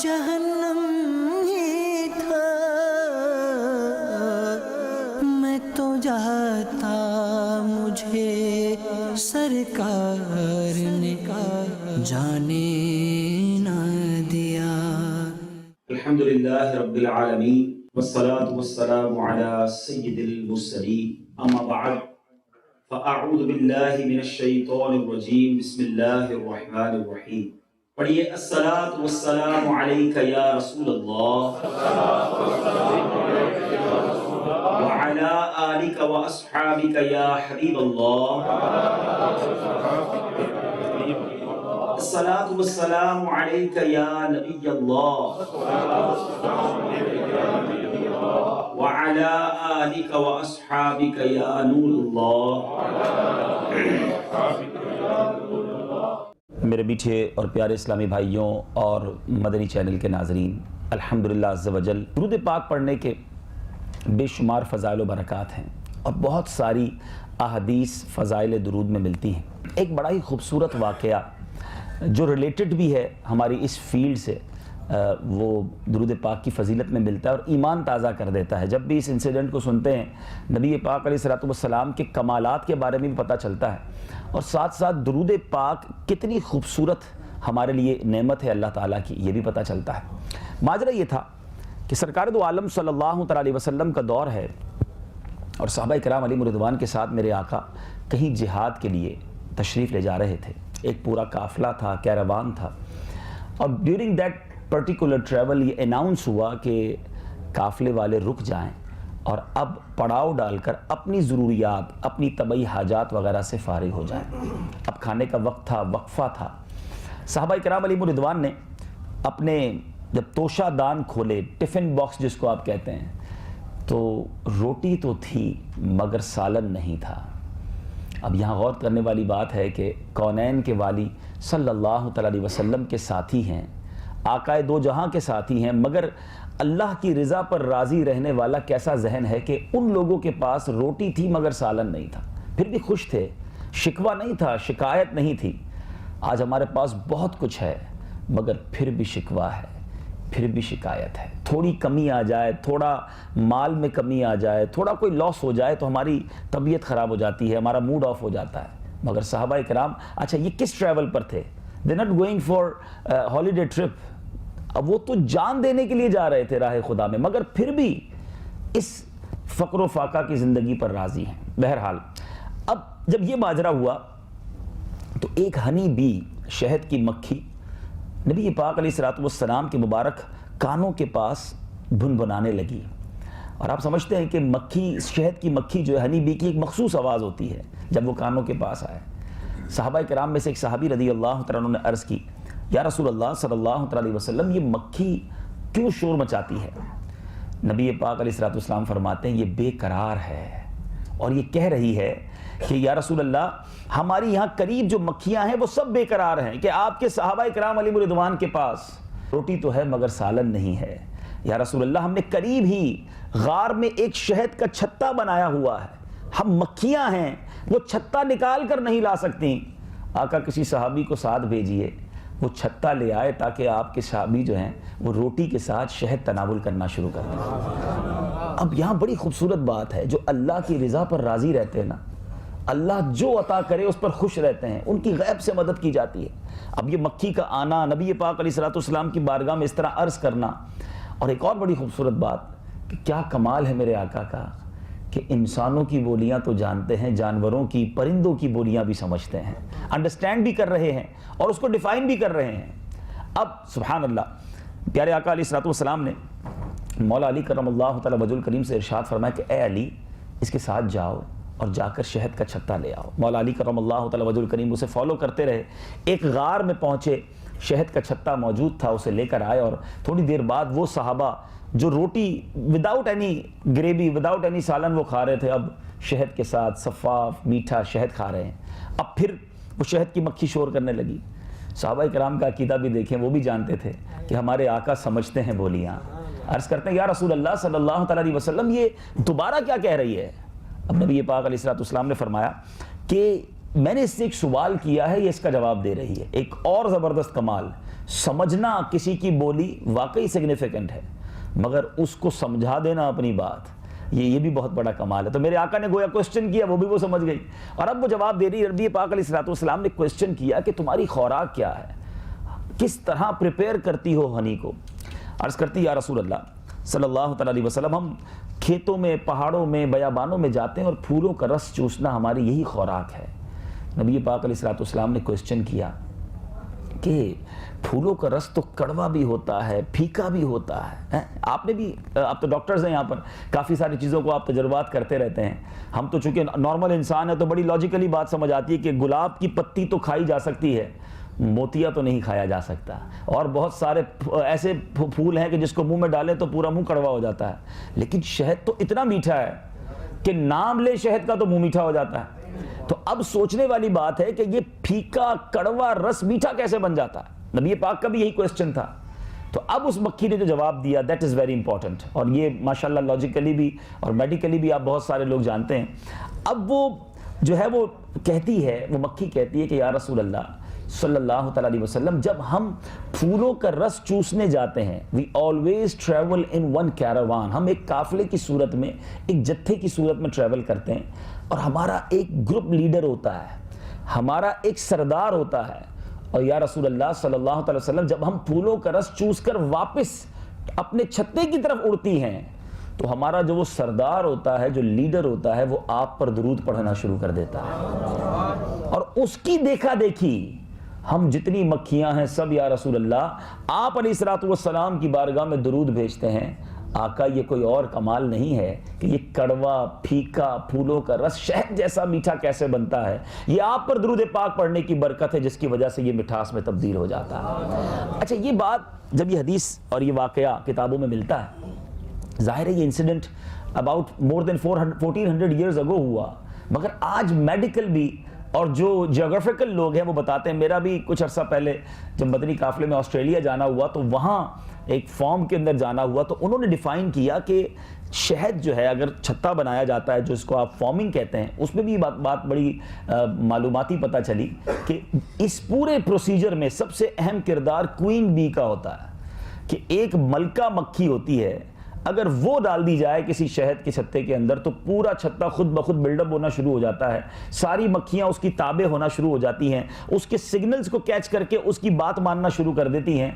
جہنم ہی تھا، میں تو جاتا مجھے سرکار نے جانے نہ دیا۔ الحمدللہ رب العالمین والصلاة والسلام على سید المرسلین، اما بعد فاعوذ باللہ من الشیطان الرجیم، بسم اللہ الرحمن الرحیم۔ پڑھیے الصلاة والسلام علیک یا رسول اللہ وعلی آلک واصحابک یا حبیب اللہ۔ الصلاة والسلام علیک یا نبی اللہ وعلی آلک واصحابک یا نور اللہ۔ میرے میٹھے اور پیارے اسلامی بھائیوں اور مدنی چینل کے ناظرین، الحمدللہ عز و جل درود پاک پڑھنے کے بے شمار فضائل و برکات ہیں اور بہت ساری احادیث فضائل درود میں ملتی ہیں۔ ایک بڑا ہی خوبصورت واقعہ جو ریلیٹڈ بھی ہے ہماری اس فیلڈ سے، وہ درود پاک کی فضیلت میں ملتا ہے اور ایمان تازہ کر دیتا ہے۔ جب بھی اس انسیڈنٹ کو سنتے ہیں، نبی پاک علیہ السلام کے کمالات کے بارے میں بھی پتہ چلتا ہے، اور ساتھ ساتھ درود پاک کتنی خوبصورت ہمارے لیے نعمت ہے اللہ تعالیٰ کی، یہ بھی پتہ چلتا ہے۔ ماجرا یہ تھا کہ سرکار دو عالم صلی اللہ علیہ وسلم کا دور ہے، اور صحابہ کرام علیہم رضوان کے ساتھ میرے آقا کہیں جہاد کے لیے تشریف لے جا رہے تھے۔ ایک پورا قافلہ تھا، کیراوان تھا، اور ڈیورنگ دیٹ پرٹیکولر ٹریول یہ اناؤنس ہوا کہ قافلے والے رک جائیں اور اب پڑاؤ ڈال کر اپنی ضروریات، اپنی طبعی حاجات وغیرہ سے فارغ ہو جائیں۔ اب کھانے کا وقت تھا، وقفہ تھا۔ صحابہ کرام علیہم رضوان نے اپنے جب توشہ دان کھولے، ٹفن باکس جس کو آپ کہتے ہیں، تو روٹی تو تھی مگر سالن نہیں تھا۔ اب یہاں غور کرنے والی بات ہے کہ کونین کے والی صلی اللہ علیہ وسلم کے ساتھی ہیں، آقائے دو جہاں کے ساتھی ہیں، مگر اللہ کی رضا پر راضی رہنے والا کیسا ذہن ہے کہ ان لوگوں کے پاس روٹی تھی مگر سالن نہیں تھا، پھر بھی خوش تھے، شکوہ نہیں تھا، شکایت نہیں تھی۔ آج ہمارے پاس بہت کچھ ہے مگر پھر بھی شکوہ ہے، پھر بھی شکایت ہے۔ تھوڑی کمی آ جائے، تھوڑا مال میں کمی آ جائے، تھوڑا کوئی لاس ہو جائے تو ہماری طبیعت خراب ہو جاتی ہے، ہمارا موڈ آف ہو جاتا ہے۔ مگر صحابہ کرام، اچھا یہ کس ٹریول پر تھے؟ they're not going for holiday trip، اب وہ تو جان دینے کے لیے جا رہے تھے راہ خدا میں، مگر پھر بھی اس فقر و فاقہ کی زندگی پر راضی ہیں۔ بہرحال اب جب یہ ماجرا ہوا تو ایک ہنی بی، شہد کی مکھی، نبی پاک علیہ السلام کے مبارک کانوں کے پاس بھنبھنانے لگی۔ اور آپ سمجھتے ہیں کہ مکھی، شہد کی مکھی جو ہے، ہنی بی کی ایک مخصوص آواز ہوتی ہے جب وہ کانوں کے پاس آئے۔ صحابہ کرام میں سے ایک صحابی رضی اللہ تعالیٰ عنہ نے عرض کی، یا رسول اللہ صلی اللہ علیہ وسلم، یہ مکھی کیوں شور مچاتی ہے؟ نبی پاک علیہ السلام فرماتے ہیں یہ بے قرار ہے، اور یہ کہہ رہی ہے کہ یا رسول اللہ، ہماری یہاں قریب جو مکھیاں ہیں وہ سب بے قرار ہیں کہ آپ کے صحابہ کرام علیہ رضوان کے پاس روٹی تو ہے مگر سالن نہیں ہے۔ یا رسول اللہ، ہم نے قریب ہی غار میں ایک شہد کا چھتا بنایا ہوا ہے، ہم مکھیاں ہیں، وہ چھتا نکال کر نہیں لا سکتی۔ آقا کسی صحابی کو ساتھ بھیجیے، وہ چھتا لے آئے تاکہ آپ کے صحابی جو ہیں وہ روٹی کے ساتھ شہد تناول کرنا شروع کر دیں۔ اب یہاں بڑی خوبصورت بات ہے، جو اللہ کی رضا پر راضی رہتے ہیں نا، اللہ جو عطا کرے اس پر خوش رہتے ہیں، ان کی غیب سے مدد کی جاتی ہے۔ اب یہ مکھی کا آنا، نبی پاک علیہ السلام کی بارگاہ میں اس طرح عرض کرنا، اور ایک اور بڑی خوبصورت بات کہ کیا کمال ہے میرے آقا کا کہ انسانوں کی بولیاں تو جانتے ہیں، جانوروں کی، پرندوں کی بولیاں بھی سمجھتے ہیں، انڈرسٹینڈ بھی کر رہے ہیں اور اس کو ڈیفائن بھی کر رہے ہیں۔ اب سبحان اللہ، پیارے آقا علیہ السلام نے مولا علی کرم اللہ تعالی وجہ الکریم سے ارشاد فرمایا کہ اے علی، اس کے ساتھ جاؤ اور جا کر شہد کا چھتا لے آؤ۔ مولا علی کرم اللہ تعالی وجہ الکریم اسے فالو کرتے رہے، ایک غار میں پہنچے، شہد کا چھتا موجود تھا، اسے لے کر آئے، اور تھوڑی دیر بعد وہ صحابہ جو روٹی without any gravy, without any سالن وہ کھا رہے تھے، اب شہد کے ساتھ صفاف میٹھا شہد کھا رہے ہیں۔ اب پھر وہ شہد کی مکھی شور کرنے لگی۔ صحابہ کرام کا عقیدہ بھی دیکھیں، وہ بھی جانتے تھے کہ ہمارے آقا سمجھتے ہیں بولیاں۔ عرض کرتے ہیں یا رسول اللہ صلی اللہ علیہ وسلم، یہ دوبارہ کیا کہہ رہی ہے؟ اب نبی پاک علیہ السلام نے فرمایا کہ میں نے اس سے ایک سوال کیا ہے، یہ اس کا جواب دے رہی ہے۔ ایک اور زبردست کمال، سمجھنا کسی کی بولی واقعی سگنیفیکنٹ ہے، مگر اس کو سمجھا دینا اپنی بات یہ بھی بہت بڑا کمال ہے۔ تو میرے آقا نے گویا کوسچن کیا، وہ بھی وہ سمجھ گئی، اور اب وہ جواب دے رہی۔ نبی پاک علیہ الصلوۃ والسلام نے کوسچن کیا کہ تمہاری خوراک کیا ہے، کس طرح پریپیئر کرتی ہو ہنی کو؟ عرض کرتی یا رسول اللہ صلی اللہ تعالیٰ علیہ وسلم، ہم کھیتوں میں، پہاڑوں میں، بیابانوں میں جاتے ہیں اور پھولوں کا رس چوسنا ہماری یہی خوراک ہے۔ نبی پاک علیہ الصلوۃ والسلام نے کوسچن کیا کہ پھولوں کا رس تو کڑوا بھی ہوتا ہے، پھیکا بھی ہوتا ہے۔ آپ نے بھی، آپ تو ڈاکٹرز ہیں یہاں پر، کافی ساری چیزوں کو آپ تجربات کرتے رہتے ہیں۔ ہم تو چونکہ نارمل انسان ہے تو بڑی لاجیکلی بات سمجھ آتی ہے کہ گلاب کی پتی تو کھائی جا سکتی ہے، موتیا تو نہیں کھایا جا سکتا، اور بہت سارے ایسے پھول ہیں کہ جس کو منہ میں ڈالیں تو پورا منہ کڑوا ہو جاتا ہے، لیکن شہد تو اتنا میٹھا ہے کہ نام لے شہد کا تو منہ میٹھا ہو جاتا ہے۔ تو اب سوچنے والی بات ہے کہ یہ پھیکا کڑوا رس میٹھا کیسے بن جاتا ہے؟ نبی پاک کا بھی یہی کوسچن تھا۔ تو اب اس مکھی نے جو جواب دیا دیٹ از ویری امپورٹنٹ، اور یہ ماشاءاللہ لاجیکلی بھی اور میڈیکلی بھی آپ بہت سارے لوگ جانتے ہیں۔ اب وہ جو ہے وہ کہتی ہے، وہ مکھی کہتی ہے کہ یا رسول اللہ صلی اللہ تعالیٰ علیہ وسلم، جب ہم پھولوں کا رس چوسنے جاتے ہیں we always travel in one caravan, ہم ایک قافلے کی صورت میں، ایک جتھے کی صورت میں ٹریول کرتے ہیں، اور ہمارا ایک گروپ لیڈر ہوتا ہے، ہمارا ایک سردار ہوتا ہے، اور یا رسول اللہ صلی اللہ تعالی وسلم جب ہم پھولوں کا رس چوس کر واپس اپنے چھتے کی طرف اڑتی ہیں تو ہمارا جو وہ سردار ہوتا ہے، جو لیڈر ہوتا ہے، وہ آپ پر درود پڑھنا شروع کر دیتا ہے، اور اس کی دیکھا دیکھی ہم جتنی مکھیاں ہیں سب یا رسول اللہ آپ علیہ الصلوۃ والسلام کی بارگاہ میں درود بھیجتے ہیں۔ آقا یہ کوئی اور کمال نہیں ہے کہ یہ کڑوا پھیکا پھولوں کا رس شہد جیسا میٹھا کیسے بنتا ہے، یہ آپ پر درود پاک پڑھنے کی برکت ہے جس کی وجہ سے یہ مٹھاس میں تبدیل ہو جاتا ہے۔ اچھا، یہ بات جب یہ حدیث اور یہ واقعہ کتابوں میں ملتا ہے، ظاہر ہے یہ incident about more than 1400 years ago ہوا، مگر آج میڈیکل بھی اور جو جیوگرافیکل لوگ ہیں وہ بتاتے ہیں۔ میرا بھی کچھ عرصہ پہلے جب مدنی قافلے میں آسٹریلیا جانا ہوا تو وہاں ایک فارم کے اندر جانا ہوا تو انہوں نے ڈیفائن کیا کہ شہد جو ہے اگر چھتا بنایا جاتا ہے، جو اس کو آپ فارمنگ کہتے ہیں، اس میں بھی بات بڑی معلوماتی پتہ چلی کہ اس پورے پروسیجر میں سب سے اہم کردار کوئین بی کا ہوتا ہے، کہ ایک ملکہ مکھی ہوتی ہے، اگر وہ ڈال دی جائے کسی شہد کے چھتے کے اندر تو پورا چھتا خود بخود بلڈ اپ ہونا شروع ہو جاتا ہے، ساری مکھیاں اس کی تابع ہونا شروع ہو جاتی ہیں، اس کے سگنلز کو کیچ کر کے اس کی بات ماننا شروع کر دیتی ہیں۔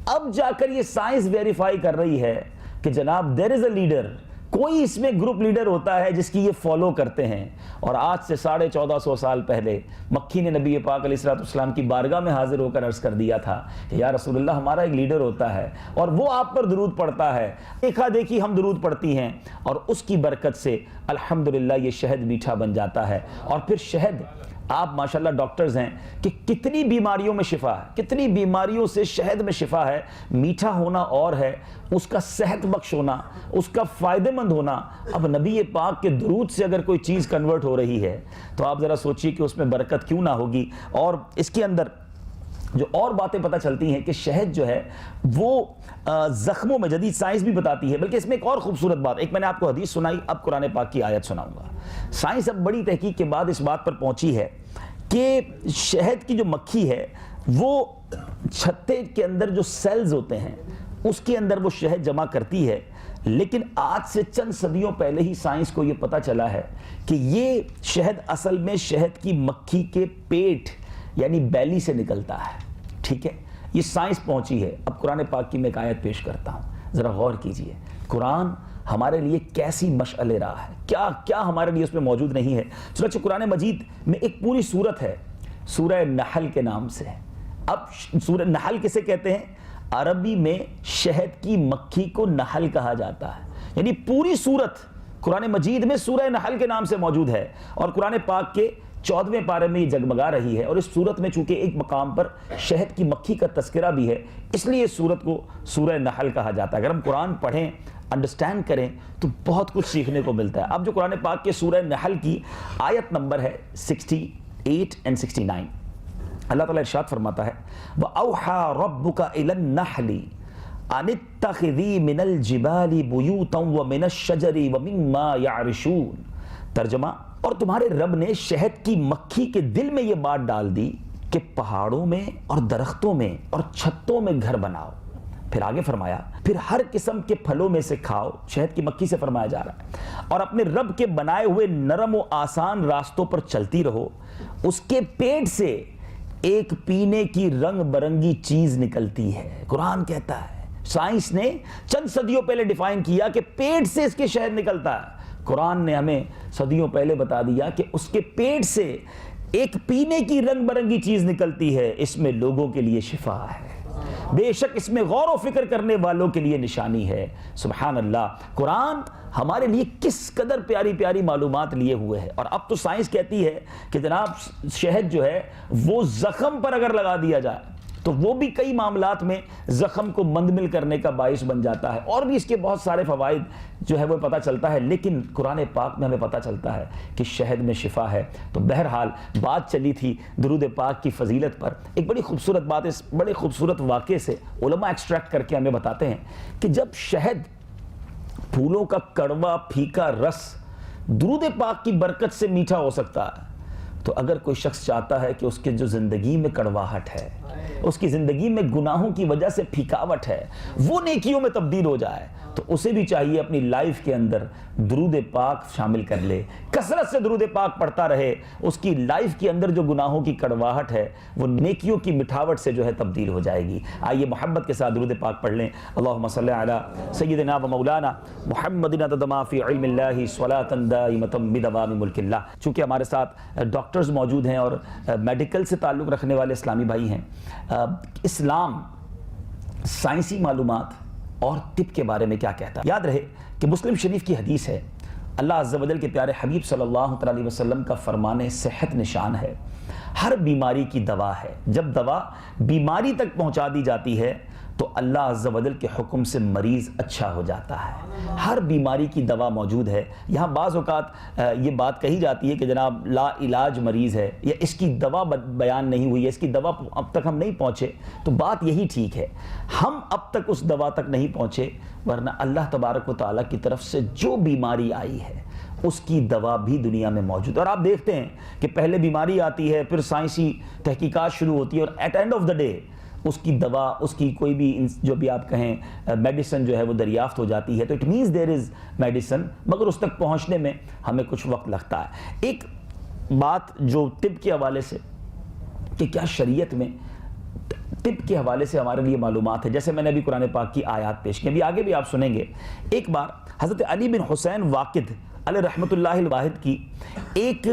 اب جا کر یہ سائنس ویریفائی کر رہی ہے کہ جناب دیر از اے لیڈر، کوئی اس میں گروپ لیڈر ہوتا ہے جس کی یہ فالو کرتے ہیں۔ اور آج سے 1450 سال پہلے مکھی نے نبی پاک علیہ الصلوۃ والسلام کی بارگاہ میں حاضر ہو کر عرض کر دیا تھا کہ یا رسول اللہ ہمارا ایک لیڈر ہوتا ہے اور وہ آپ پر درود پڑھتا ہے، دیکھا دیکھی ہم درود پڑھتی ہیں، اور اس کی برکت سے الحمدللہ یہ شہد میٹھا بن جاتا ہے۔ اور پھر شہد، آپ ماشاءاللہ ڈاکٹرز ہیں کہ کتنی بیماریوں میں شفا ہے، کتنی بیماریوں سے شہد میں شفا ہے۔ میٹھا ہونا اور ہے، اس کا صحت بخش ہونا، اس کا فائدہ مند ہونا۔ اب نبی پاک کے درود سے اگر کوئی چیز کنورٹ ہو رہی ہے تو آپ ذرا سوچئے کہ اس میں برکت کیوں نہ ہوگی۔ اور اس کے اندر جو اور باتیں پتہ چلتی ہیں کہ شہد جو ہے وہ زخموں میں، جدید سائنس بھی بتاتی ہے، بلکہ اس میں ایک اور خوبصورت بات، ایک میں نے آپ کو حدیث سنائی، اب قرآن پاک کی آیت سناؤں گا۔ سائنس اب بڑی تحقیق کے بعد اس بات پر پہنچی ہے کہ شہد کی جو مکھی ہے وہ چھتے کے اندر جو سیلز ہوتے ہیں اس کے اندر وہ شہد جمع کرتی ہے، لیکن آج سے چند صدیوں پہلے ہی سائنس کو یہ پتہ چلا ہے کہ یہ شہد اصل میں شہد کی مکھی کے پیٹ یعنی بیلی سے نکلتا ہے۔ ٹھیک ہے، یہ سائنس پہنچی ہے۔ اب قرآن پاک کی میں ایک آیت پیش کرتا ہوں، ذرا غور کیجئے۔ قرآن ہمارے لیے کیسی مشعل راہ ہے، کیا ہمارے لیے اس میں موجود نہیں ہے۔ چنانچہ قرآن مجید میں ایک پوری سورت ہے، سورہ نحل کے نام سے۔ اب سورہ نحل کسے کہتے ہیں؟ عربی میں شہد کی مکھی کو نحل کہا جاتا ہے، یعنی پوری سورت قرآن مجید میں سورہ نحل کے نام سے موجود ہے، اور قرآن پاک کے 14ویں پارے میں یہ جگمگا رہی ہے۔ اور اس سورت میں چونکہ ایک مقام پر شہد کی مکھی کا تذکرہ بھی ہے، اس لیے اس سورت کو سورہ نحل کہا جاتا ہے۔ اگر ہم قرآن پڑھیں، انڈرسٹینڈ کریں تو بہت کچھ سیکھنے کو ملتا ہے۔ اب جو قرآن پاک کے سورہ نحل کی آیت نمبر ہے 68 and 69، اللہ تعالیٰ ارشاد فرماتا ہے وَأَوْحَى رَبُّكَ إِلَى النَّحْلِ أَنِ اتَّخِذِي مِنَ الْجِبَالِ بُيُوتًا وَمِنَ الشَّجَرِ وَمِمَّا يَعْرِشُونَ۔ ترجمہ، اور تمہارے رب نے شہد کی مکھی کے دل میں یہ بات ڈال دی کہ پہاڑوں میں اور درختوں میں اور چھتوں میں گھر بناؤ. پھر آگے فرمایا پھر ہر قسم کے پھلوں میں سے کھاؤ, شہد کی مکھی سے فرمایا جا رہا ہے, اور اپنے رب کے بنائے ہوئے نرم و آسان راستوں پر چلتی رہو. اس کے پیٹ سے ایک پینے کی رنگ برنگی چیز نکلتی ہے. قرآن کہتا ہے, سائنس نے چند صدیوں پہلے ڈیفائن کیا کہ پیٹ سے اس کے شہد نکلتا ہے. قرآن نے ہمیں صدیوں پہلے بتا دیا کہ اس کے پیٹ سے ایک پینے کی رنگ برنگی چیز نکلتی ہے. اس میں لوگوں کے لیے شفا ہے, بے شک اس میں غور و فکر کرنے والوں کے لیے نشانی ہے. سبحان اللہ, قرآن ہمارے لیے کس قدر پیاری پیاری معلومات لیے ہوئے ہے. اور اب تو سائنس کہتی ہے کہ جناب شہد جو ہے وہ زخم پر اگر لگا دیا جائے تو وہ بھی کئی معاملات میں زخم کو مندمل کرنے کا باعث بن جاتا ہے, اور بھی اس کے بہت سارے فوائد جو ہے وہ پتہ چلتا ہے. لیکن قرآن پاک میں ہمیں پتہ چلتا ہے کہ شہد میں شفا ہے. تو بہرحال بات چلی تھی درود پاک کی فضیلت پر. ایک بڑی خوبصورت بات اس بڑے خوبصورت واقعے سے علماء ایکسٹریکٹ کر کے ہمیں بتاتے ہیں کہ جب شہد پھولوں کا کڑوا پھیکا رس درود پاک کی برکت سے میٹھا ہو سکتا ہے, تو اگر کوئی شخص چاہتا ہے کہ اس کے جو زندگی میں کڑواہٹ ہے, اس کی زندگی میں گناہوں کی وجہ سے پھیکاوٹ ہے, وہ نیکیوں میں تبدیل ہو جائے, تو اسے بھی چاہیے اپنی لائف کے اندر درود پاک شامل کر لے, کثرت سے درود پاک پڑھتا رہے. اس کی لائف کے اندر جو گناہوں کی کڑواہٹ ہے وہ نیکیوں کی مٹھاوٹ سے جو ہے تبدیل ہو جائے گی. آئیے محبت کے ساتھ درود پاک پڑھ لیں. اللہم صلی علی سیدنا و مولانا محمد عدد ما فی علم اللہ صلاۃ دائمۃ بدوام ملک اللہ. چونکہ ہمارے ساتھ ڈاکٹرز موجود ہیں اور میڈیکل سے تعلق رکھنے والے اسلامی بھائی ہیں, اسلام سائنسی معلومات اور طب کے بارے میں کیا کہتا ہے. یاد رہے کہ مسلم شریف کی حدیث ہے, اللہ عز و جل کے پیارے حبیب صلی اللہ علیہ وسلم کا فرمان صحت نشان ہے, ہر بیماری کی دوا ہے. جب دوا بیماری تک پہنچا دی جاتی ہے تو اللہ عز و جل کے حکم سے مریض اچھا ہو جاتا ہے. ہر بیماری کی دوا موجود ہے. یہاں بعض اوقات یہ بات کہی جاتی ہے کہ جناب لا علاج مریض ہے, یا اس کی دوا بیان نہیں ہوئی ہے, اس کی دوا اب تک ہم نہیں پہنچے. تو بات یہی ٹھیک ہے, ہم اب تک اس دوا تک نہیں پہنچے, ورنہ اللہ تبارک و تعالیٰ کی طرف سے جو بیماری آئی ہے اس کی دوا بھی دنیا میں موجود ہے. اور آپ دیکھتے ہیں کہ پہلے بیماری آتی ہے, پھر سائنسی تحقیقات شروع ہوتی ہے, اور at end of the day اس کی دوا, اس کی کوئی بھی جو بھی آپ کہیں میڈیسن جو ہے وہ دریافت ہو جاتی ہے. تو it means there is medicine, مگر اس تک پہنچنے میں ہمیں کچھ وقت لگتا ہے. ایک بات جو طب کے حوالے سے کہ کیا شریعت میں طب کے حوالے سے ہمارے لیے معلومات ہے, جیسے میں نے ابھی قرآن پاک کی آیات پیش کی, ابھی آگے بھی آپ سنیں گے. ایک بار حضرت علی بن حسین واقد علیہ رحمۃ اللہ الواحد کی ایک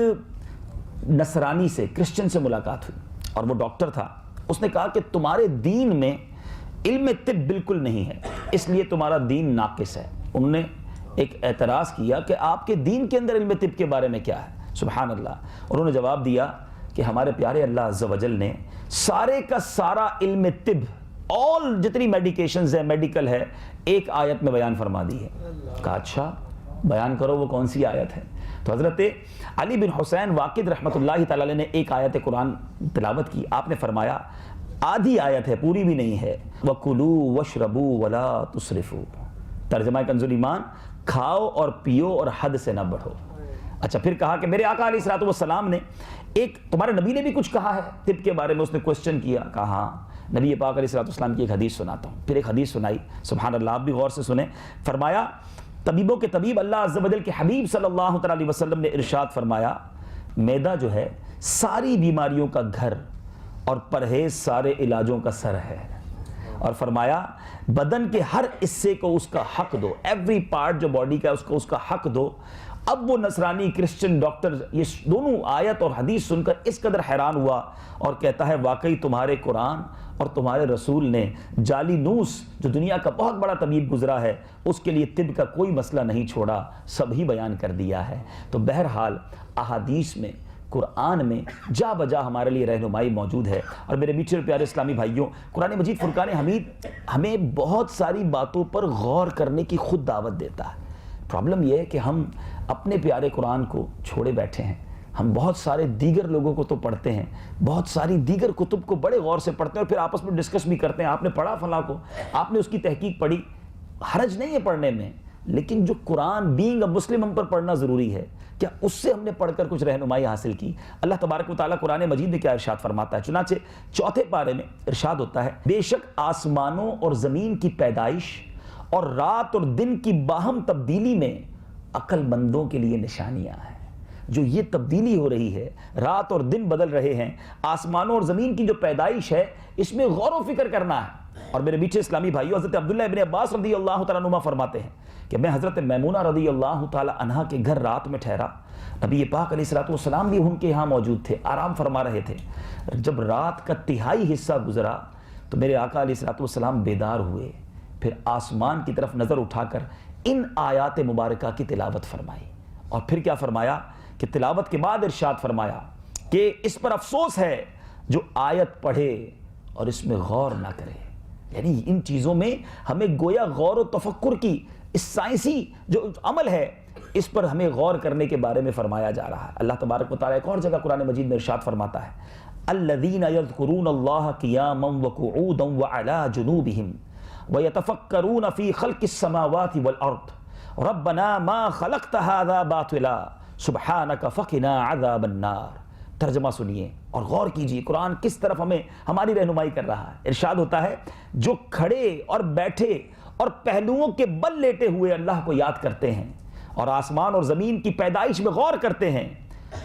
نصرانی سے, کرسچن سے ملاقات ہوئی, اور وہ ڈاکٹر تھا. اس نے کہا کہ تمہارے دین میں علم طب بالکل نہیں ہے, اس لیے تمہارا دین ناقص ہے. انہوں نے ایک اعتراض کیا کہ آپ کے دین کے اندر علم طب کے بارے میں کیا ہے. سبحان اللہ. انہوں نے جواب دیا کہ ہمارے پیارے اللہ عز و جل نے سارے کا سارا علم طب, آل جتنی میڈیکیشنز ہے, میڈیکل ہے, ایک آیت میں بیان فرما دی ہے. کہا اچھا بیان کرو, وہ کون سی آیت ہے؟ تو حضرت علی بن حسین واقد رحمۃ اللہ تعالی نے ایک آیت قرآن تلاوت کی. آپ نے فرمایا آدھی آیت ہے, پوری بھی نہیں ہے, وَكُلُوا وَاشْرَبُوا وَلَا تُسْرِفُوا. ترجمہ کنز الایمان, کھاؤ اور پیو اور حد سے نہ بڑھو. اچھا پھر کہا کہ میرے آقا علیہ الصلوۃ والسلام نے ایک, تمہارے نبی نے بھی کچھ کہا ہے طب کے بارے میں. اس نے کوسچن کیا. کہا ہاں, نبی پاک علیہ الصلوۃ والسلام کی ایک حدیث سناتا ہوں. پھر ایک حدیث سنائی. سبحان اللہ, آپ بھی غور سے سنیں. فرمایا طبیبوں کے طبیب اللہ عز و جل کے حبیب صلی اللہ علیہ وسلم نے ارشاد فرمایا, معدہ جو ہے ساری بیماریوں کا گھر اور پرہیز سارے علاجوں کا سر ہے. اور فرمایا بدن کے ہر حصے کو اس کا حق دو, ایوری پارٹ جو باڈی کا ہے اس کو اس کا حق دو. اب وہ نصرانی کرسچن ڈاکٹر یہ دونوں آیت اور حدیث سن کر اس قدر حیران ہوا, اور کہتا ہے واقعی تمہارے قرآن اور تمہارے رسول نے جالینوس جو دنیا کا بہت بڑا طبیب گزرا ہے اس کے لیے طب کا کوئی مسئلہ نہیں چھوڑا, سب ہی بیان کر دیا ہے. تو بہرحال احادیث میں, قرآن میں جا بجا ہمارے لیے رہنمائی موجود ہے. اور میرے میٹھے پیارے اسلامی بھائیوں, قرآن مجید فرقان حمید ہمیں بہت ساری باتوں پر غور کرنے کی خود دعوت دیتا ہے. پرابلم یہ ہے کہ ہم اپنے پیارے قرآن کو چھوڑے بیٹھے ہیں. ہم بہت سارے دیگر لوگوں کو تو پڑھتے ہیں, بہت ساری دیگر کتب کو بڑے غور سے پڑھتے ہیں, اور پھر آپس میں ڈسکس بھی کرتے ہیں. آپ نے پڑھا فلاں کو, آپ نے اس کی تحقیق پڑھی, حرج نہیں ہے پڑھنے میں, لیکن جو قرآن بینگ اے مسلم ہم پر پڑھنا ضروری ہے، کیا اس سے ہم نے پڑھ کر کچھ رہنمائی حاصل کی؟ اللہ تبارک و تعالیٰ قرآن مجید میں کیا ارشاد فرماتا ہے؟ چنانچہ چوتھے پارے میں ارشاد ہوتا ہے، بے شک آسمانوں اور زمین کی پیدائش اور رات اور دن کی باہم تبدیلی میں عقل مندوں کے لیے نشانیاں ہیں۔ جو یہ تبدیلی ہو رہی ہے، رات اور دن بدل رہے ہیں، آسمانوں اور زمین کی جو پیدائش ہے، اس میں غور و فکر کرنا ہے۔ اور میرے میٹھے اسلامی بھائیو، حضرت عبداللہ ابن عباس رضی اللہ تعالیٰ عنہما فرماتے ہیں کہ میں حضرت میمونہ رضی اللہ تعالیٰ عنہا کے گھر رات میں ٹھہرا، نبی پاک علیہ الصلوۃ والسلام بھی ان کے یہاں موجود تھے، آرام فرما رہے تھے۔ جب رات کا تہائی حصہ گزرا تو میرے آقا علیہ الصلوۃ والسلام بیدار ہوئے، پھر آسمان کی طرف نظر اٹھا کر ان آیات مبارکہ کی تلاوت فرمائی۔ اور پھر کیا فرمایا کہ تلاوت کے بعد ارشاد فرمایا کہ اس پر افسوس ہے جو آیت پڑھے اور اس میں غور نہ کرے۔ یعنی ان چیزوں میں ہمیں گویا غور و تفکر کی اس سائنسی جو عمل ہے، اس پر ہمیں غور کرنے کے بارے میں فرمایا جا رہا ہے۔ اللہ تبارک و تعالیٰ ایک اور جگہ قرآن مجید میں ارشاد فرماتا ہے، الذین یذکرون اللہ قیاما وقعودا وعلی جنوبہم ویتفکرون فی خلق السماوات والارض ربنا ما خلقت هذا باطلا سبحانک فقنا عذاب النار۔ ترجمہ سنیے اور غور کیجئے قرآن کس طرف ہماری رہنمائی کر رہا ہے۔ ارشاد ہوتا ہے، جو کھڑے اور بیٹھے اور پہلوؤں کے بل لیٹے ہوئے اللہ کو یاد کرتے ہیں اور آسمان اور زمین کی پیدائش میں غور کرتے ہیں،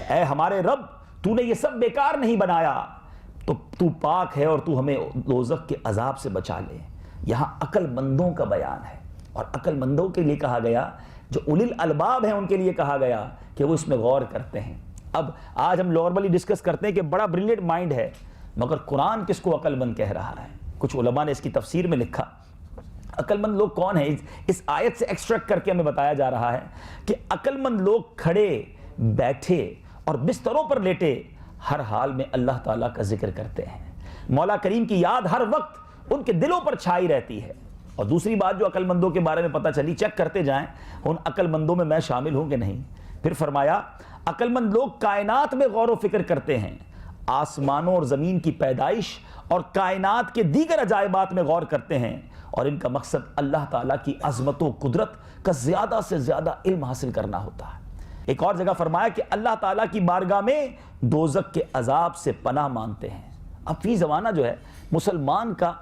اے ہمارے رب، تو نے یہ سب بیکار نہیں بنایا، تو پاک ہے اور تو ہمیں دوزخ کے عذاب سے بچا لے۔ یہاں عقل مندوں کا بیان ہے، اور عقل مندوں کے لیے کہا گیا، جو اولی الالباب ہیں ان کے لیے کہا گیا کہ وہ اس میں غور کرتے ہیں۔ اب آج ہم نارملی ڈسکس کرتے ہیں کہ بڑا بریلینٹ مائنڈ ہے، مگر قرآن کس کو عقل مند کہہ رہا ہے؟ کچھ علماء نے اس کی تفسیر میں لکھا، عقل مند لوگ کون ہیں؟ اس آیت سے ایکسٹریکٹ کر کے ہمیں بتایا جا رہا ہے کہ عقل مند لوگ کھڑے، بیٹھے اور بستروں پر لیٹے ہر حال میں اللہ تعالیٰ کا ذکر کرتے ہیں۔ مولا کریم کی یاد ہر وقت ان کے دلوں پر چھائی رہتی ہے۔ اور دوسری بات جو عقل مندوں کے بارے میں پتہ چلی، چیک کرتے جائیں ان عقل مندوں میں میں شامل ہوں کہ نہیں۔ پھر فرمایا، عقل مند لوگ کائنات میں غور و فکر کرتے ہیں، آسمانوں اور زمین کی پیدائش اور کائنات کے دیگر عجائبات میں غور کرتے ہیں، اور ان کا مقصد اللہ تعالیٰ کی عظمت و قدرت کا زیادہ سے زیادہ علم حاصل کرنا ہوتا ہے۔ ایک اور جگہ فرمایا کہ اللہ تعالیٰ کی بارگاہ میں دوزخ کے عذاب سے پناہ مانگتے ہیں۔ اب فی زمانہ جو ہے مسلمان کا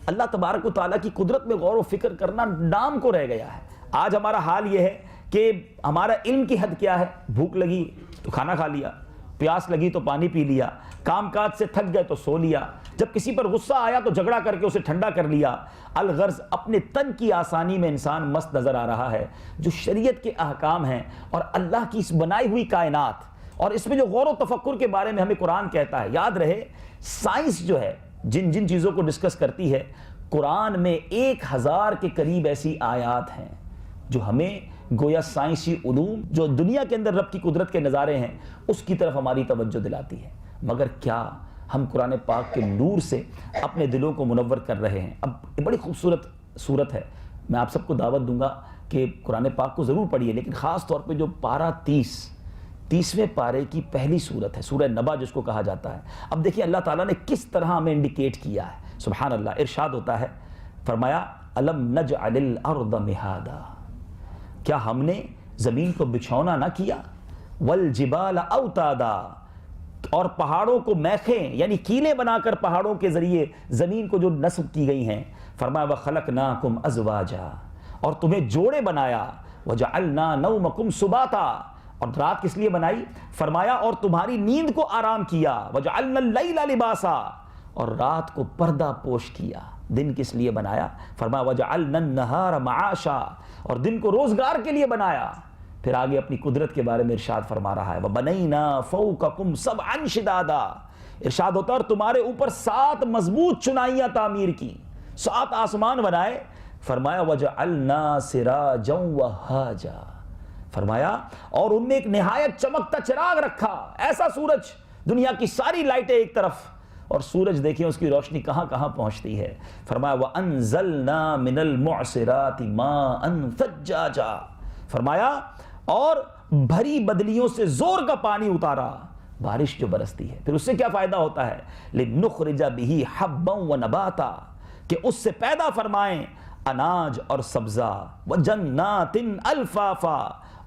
اللہ تبارک و تعالیٰ کی قدرت میں غور و فکر کرنا نام کو رہ گیا ہے۔ آج ہمارا حال یہ ہے کہ ہمارا علم کی حد کیا ہے؟ بھوک لگی تو کھانا کھا لیا، پیاس لگی تو پانی پی لیا، کام کاج سے تھک گئے تو سو لیا، جب کسی پر غصہ آیا تو جھگڑا کر کے اسے ٹھنڈا کر لیا۔ الغرض اپنے تن کی آسانی میں انسان مست نظر آ رہا ہے۔ جو شریعت کے احکام ہیں اور اللہ کی اس بنائی ہوئی کائنات اور اس میں جو غور و تفکر کے بارے میں ہمیں قرآن کہتا ہے، یاد رہے سائنس جو ہے جن چیزوں کو ڈسکس کرتی ہے، قرآن میں 1000 کے قریب ایسی آیات ہیں جو ہمیں گویا سائنسی علوم جو دنیا کے اندر رب کی قدرت کے نظارے ہیں اس کی طرف ہماری توجہ دلاتی ہے۔ مگر کیا ہم قرآن پاک کے نور سے اپنے دلوں کو منور کر رہے ہیں؟ اب یہ بڑی خوبصورت صورت ہے، میں آپ سب کو دعوت دوں گا کہ قرآن پاک کو ضرور پڑھیے، لیکن خاص طور پہ جو پارہ 30ویں پارے کی پہلی صورت ہے، سورہ نبا جس کو کہا جاتا ہے۔ اب دیکھیں اللہ تعالیٰ نے کس طرح ہمیں انڈیکیٹ کیا ہے، سبحان اللہ۔ ارشاد ہوتا ہے، فرمایا الم نجعل الارض مہادا، کیا ہم نے زمین کو بچھونا نہ کیا، والجبال اوتادا، اور پہاڑوں کو میخیں یعنی کیلیں بنا کر پہاڑوں کے ذریعے زمین کو جو نصب کی گئی ہیں، فرمایا وخلقناکم ازواجا، اور تمہیں جوڑے بنایا، وجعلنا نومکم سباتا، اور رات کس لیے بنائی؟ فرمایا اور تمہاری نیند کو آرام کیا، وجعلنا اللیل لباسا، اور رات کو پردہ پوش کیا۔ دن کس لیے بنایا؟ فرمایا وجعلنا النہار معاشا، اور دن کو روزگار کے لیے بنایا۔ پھر آگے اپنی قدرت کے بارے میں ارشاد فرما رہا ہے وَبَنَيْنَا فَوْقَكُمْ سَبْعًا شِدَادًا، ارشاد ہوتا ہے اور تمہارے اوپر 7 مضبوط چنائیاں تعمیر کی، 7 آسمان بنائے۔ فرمایا وَجَعَلْنَا سِرَاجًا وَهَّاجًا، فرمایا اور ان میں ایک نہایت چمکتا چراغ رکھا، ایسا سورج، دنیا کی ساری لائٹیں ایک طرف، اور سورج دیکھیں اس کی روشنی کہاں کہاں پہنچتی ہے۔ فرمایا وَأَنزَلْنَا مِنَ الْمُعْصِرَاتِ مَاءً ثَجَّاجًا، فرمایا اور بھری بدلیوں سے زور کا پانی اتارا، بارش جو برستی ہے۔ پھر اس سے کیا فائدہ ہوتا ہے؟ لِنُخْرِجَ بِهِ حَبًّا وَنَبَاتًا، کہ اس سے پیدا فرمائیں اناج اور سبزہ، وجناتن الفافا،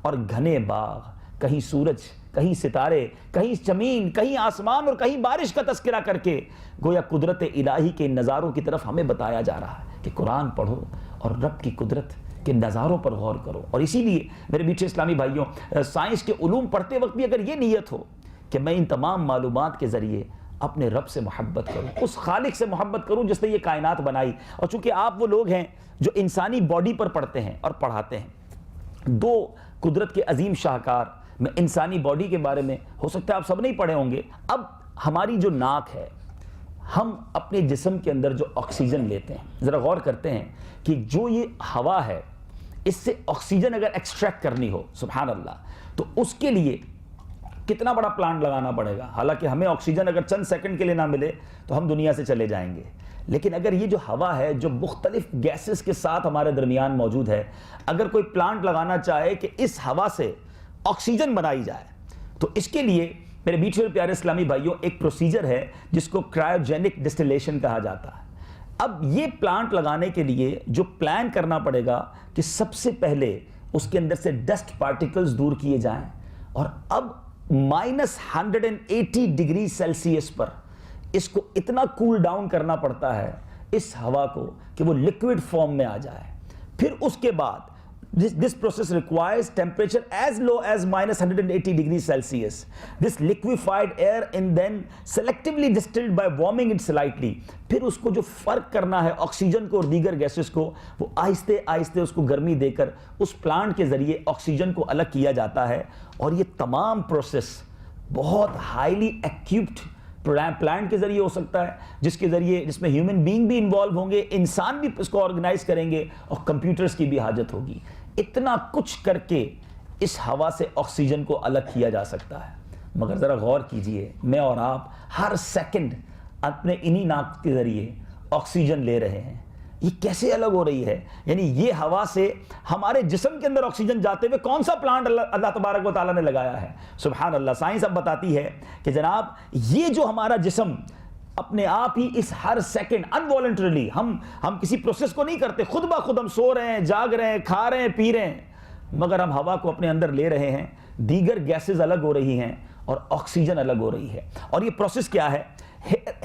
اور گھنے باغ، کہیں سورج، کہیں ستارے، کہیں زمین، کہیں آسمان اور کہیں بارش کا تذکرہ کر کے گویا قدرت الہی کے نظاروں کی طرف ہمیں بتایا جا رہا ہے کہ قرآن پڑھو اور رب کی قدرت کے نظاروں پر غور کرو۔ اور اسی لیے میرے میٹھے اسلامی بھائیوں، سائنس کے علوم پڑھتے وقت بھی اگر یہ نیت ہو کہ میں ان تمام معلومات کے ذریعے اپنے رب سے محبت کروں، اس خالق سے محبت کروں جس نے یہ کائنات بنائی، اور چونکہ آپ وہ لوگ ہیں جو انسانی باڈی پر پڑھتے ہیں اور پڑھاتے ہیں، دو قدرت کے عظیم شاہکار، میں انسانی باڈی کے بارے میں ہو سکتا ہے آپ سب نہیں پڑھے ہوں گے۔ اب ہماری جو ناک ہے، ہم اپنے جسم کے اندر جو آکسیجن لیتے ہیں، ذرا غور کرتے ہیں کہ جو یہ ہوا ہے، اس سے آکسیجن اگر ایکسٹریکٹ کرنی ہو، سبحان اللہ، تو اس کے لیے کتنا بڑا پلانٹ لگانا پڑے گا۔ حالانکہ ہمیں آکسیجن اگر چند سیکنڈ کے لیے نہ ملے تو ہم دنیا سے چلے جائیں گے، لیکن اگر یہ جو ہوا ہے جو مختلف گیسز کے ساتھ ہمارے درمیان موجود ہے، اگر کوئی پلانٹ لگانا چاہے کہ اس ہوا سے آکسیجن بنائی جائے، تو اس کے لیے میرے میٹھے اور پیارے اسلامی بھائیوں ایک پروسیجر ہے جس کو کرائیوجینک ڈسٹیلیشن کہا جاتا ہے۔ اب یہ پلانٹ لگانے کے لیے جو پلان کرنا پڑے گا کہ سب سے پہلے اس کے اندر سے ڈسٹ پارٹیکلز دور کیے جائیں، اور اب -180 ڈگری سیلسیس پر اس کو اتنا کول ڈاؤن کرنا پڑتا ہے اس ہوا کو کہ وہ لکوڈ فارم میں آ جائے۔ پھر اس کے بعد this process requires temperature as low as -180 degrees Celsius. This liquefied air and then selectively distilled by warming it slightly. پھر اس کو جو فرق کرنا ہے آکسیجن کو اور دیگر گیسز کو، وہ آہستہ آہستہ اس کو گرمی دے کر اس پلانٹ کے ذریعے آکسیجن کو الگ کیا جاتا ہے۔ اور یہ تمام پروسیس بہت ہائیلی ایکیوپڈ پلانٹ کے ذریعے ہو سکتا ہے، جس میں ہیومن بینگ بھی انوالو ہوں گے، انسان بھی اس کو آرگنائز کریں گے، اور کمپیوٹرز کی بھی حاجت ہوگی۔ اتنا کچھ کر کے اس ہوا سے آکسیجن کو الگ کیا جا سکتا ہے۔ مگر ذرا غور کیجئے، میں اور آپ ہر سیکنڈ اپنے انہی ناک کے ذریعے آکسیجن لے رہے ہیں، یہ کیسے الگ ہو رہی ہے؟ یعنی یہ ہوا سے ہمارے جسم کے اندر آکسیجن جاتے ہوئے کون سا پلانٹ اللہ تبارک و تعالیٰ نے لگایا ہے؟ سبحان اللہ۔ سائنس اب بتاتی ہے کہ جناب یہ جو ہمارا جسم اپنے آپ ہی اس ہر سیکنڈ انوالنٹریلی، ہم کسی پروسیس کو نہیں کرتے، خود بخود ہم سو رہے ہیں، جاگ رہے ہیں، کھا رہے ہیں، پی رہے ہیں، مگر ہم ہوا کو اپنے اندر لے رہے ہیں، دیگر گیسز الگ ہو رہی ہیں اور آکسیجن الگ ہو رہی ہے۔ اور یہ پروسیس کیا ہے؟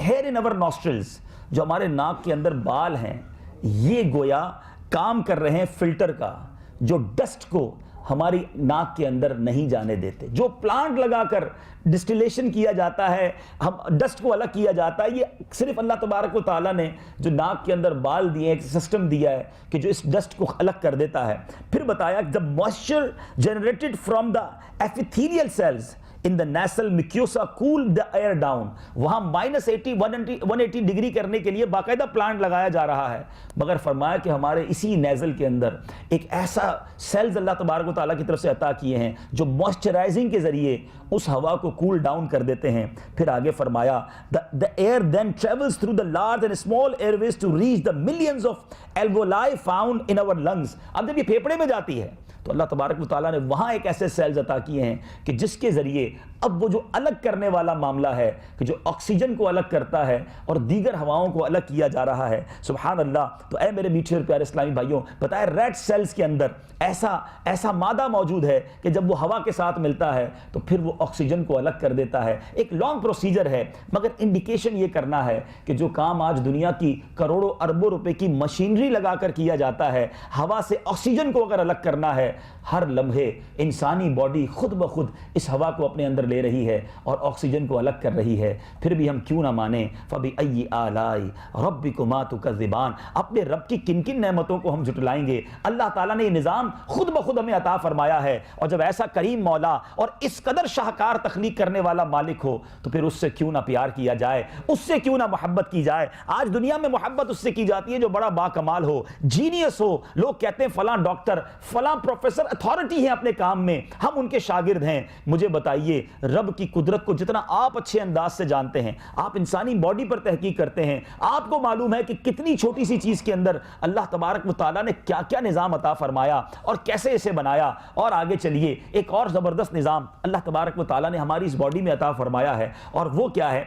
ہیئر ان اور نوسٹرلز، جو ہمارے ناک کے اندر بال ہیں، یہ گویا کام کر رہے ہیں فلٹر کا، جو ڈسٹ کو ہماری ناک کے اندر نہیں جانے دیتے۔ جو پلانٹ لگا کر ڈسٹیلیشن کیا جاتا ہے، ہم ڈسٹ کو الگ کیا جاتا ہے، یہ صرف اللہ تبارک و تعالیٰ نے جو ناک کے اندر بال دیے، ایک سسٹم دیا ہے کہ جو اس ڈسٹ کو الگ کر دیتا ہے۔ پھر بتایا the moisture generated from the epithelial cells in the nasal mucosa cool the air down. وہاں -180 ڈگری کرنے کے لیے باقاعدہ پلانٹ لگایا جا رہا ہے، مگر فرمایا کہ ہمارے اسی نیزل کے اندر ایک ایسا سیلز اللہ تبارک و تعالیٰ کی طرف سے عطا کیے ہیں جو موئسچرائزنگ کے ذریعے اس ہوا کو کول ڈاؤن کر دیتے ہیں۔ پھر آگے فرمایا the air then travels through the large and small airways to reach the millions of alveoli found in our lungs. اب جب یہ پھیپھڑے میں جاتی ہے تو اللہ تبارک و تعالیٰ نے وہاں ایک ایسے سیلز عطا کیے ہیں کہ جس کے ذریعے اب وہ جو الگ کرنے والا معاملہ ہے کہ جو آکسیجن کو الگ کرتا ہے اور دیگر ہواؤں کو الگ کیا جا رہا ہے۔ سبحان اللہ۔ تو اے میرے میٹھے اور پیارے اسلامی بھائیوں، بتائے ریڈ سیلز کے اندر ایسا مادہ موجود ہے کہ جب وہ ہوا کے ساتھ ملتا ہے تو پھر وہ آکسیجن کو الگ کر دیتا ہے۔ ایک لانگ پروسیجر ہے، مگر انڈیکیشن یہ کرنا ہے کہ جو کام آج دنیا کی کروڑوں اربوں روپے کی مشینری لگا کر کیا جاتا ہے، ہوا سے آکسیجن کو اگر الگ کرنا ہے، ہر لمحے انسانی باڈی خود بخود اس ہوا کو اپنے اندر لے رہی ہے اور آکسیجن کو الگ کر رہی ہے۔ پھر بھی ہم کیوں نہ مانیں؟ فَبِأَيِّ آلَاءِ رَبِّكُمَا تُكَذِّبَانِ، اپنے رب کی کن کن نعمتوں کو ہم جھٹلائیں گے؟ اللہ تعالیٰ نے یہ نظام خود بخود ہمیں عطا فرمایا ہے، اور جب ایسا کریم مولا اور اس قدر شاہکار تخلیق کرنے والا مالک ہو تو پھر اس سے کیوں نہ پیار کیا جائے، اس سے کیوں نہ محبت کی جائے؟ آج دنیا میں محبت اس سے کی جاتی ہے جو بڑا باکمال ہو، جینیس ہو۔ لوگ کہتے ہیں فلاں ڈاکٹر، فلاں پروفیسر اتھارٹی ہے اپنے کام میں، ہم ان کے شاگرد ہیں۔ مجھے بتائیے، رب کی قدرت کو جتنا آپ اچھے انداز سے جانتے ہیں، آپ انسانی باڈی پر تحقیق کرتے ہیں، آپ کو معلوم ہے کہ کتنی چھوٹی سی چیز کے اندر اللہ تبارک و تعالیٰ نے کیا کیا نظام عطا فرمایا اور کیسے اسے بنایا۔ اور آگے چلیے، ایک اور زبردست نظام اللہ تبارک و تعالیٰ نے ہماری اس باڈی میں عطا فرمایا ہے، اور وہ کیا ہے؟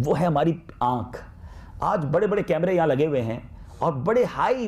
وہ ہے ہماری آنکھ۔ آج بڑے بڑے کیمرے یہاں لگے ہوئے ہیں اور بڑے ہائی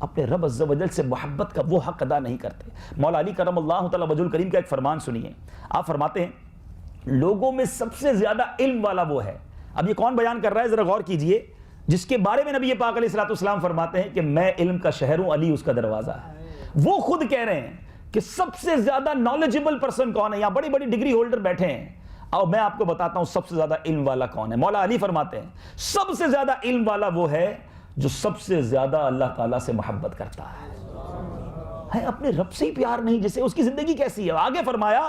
اپنے رب عز و جل سے محبت کا وہ حق ادا نہیں کرتے۔ مولا علی کرم اللہ تعالی وجہ الکریم کا ایک فرمان سنیے، آپ فرماتے ہیں لوگوں میں سب سے زیادہ علم والا وہ ہے، اب یہ کون بیان کر رہا ہے ذرا غور کیجئے، جس کے بارے میں نبی پاک علیہ الصلوۃ والسلام فرماتے ہیں کہ میں علم کا شہر ہوں، علی اس کا دروازہ ہے۔ وہ خود کہہ رہے ہیں کہ سب سے زیادہ نالجبل پرسن کون ہے، یہاں بڑی بڑی ڈگری ہولڈر بیٹھے ہیں، اور میں آپ کو بتاتا ہوں سب سے زیادہ علم والا کون ہے۔ مولا علی فرماتے ہیں سب سے زیادہ علم والا وہ ہے جو سب سے زیادہ اللہ تعالیٰ سے محبت کرتا ہے اپنے رب سے ہی پیار نہیں جسے، اس کی زندگی کیسی ہے؟ آگے فرمایا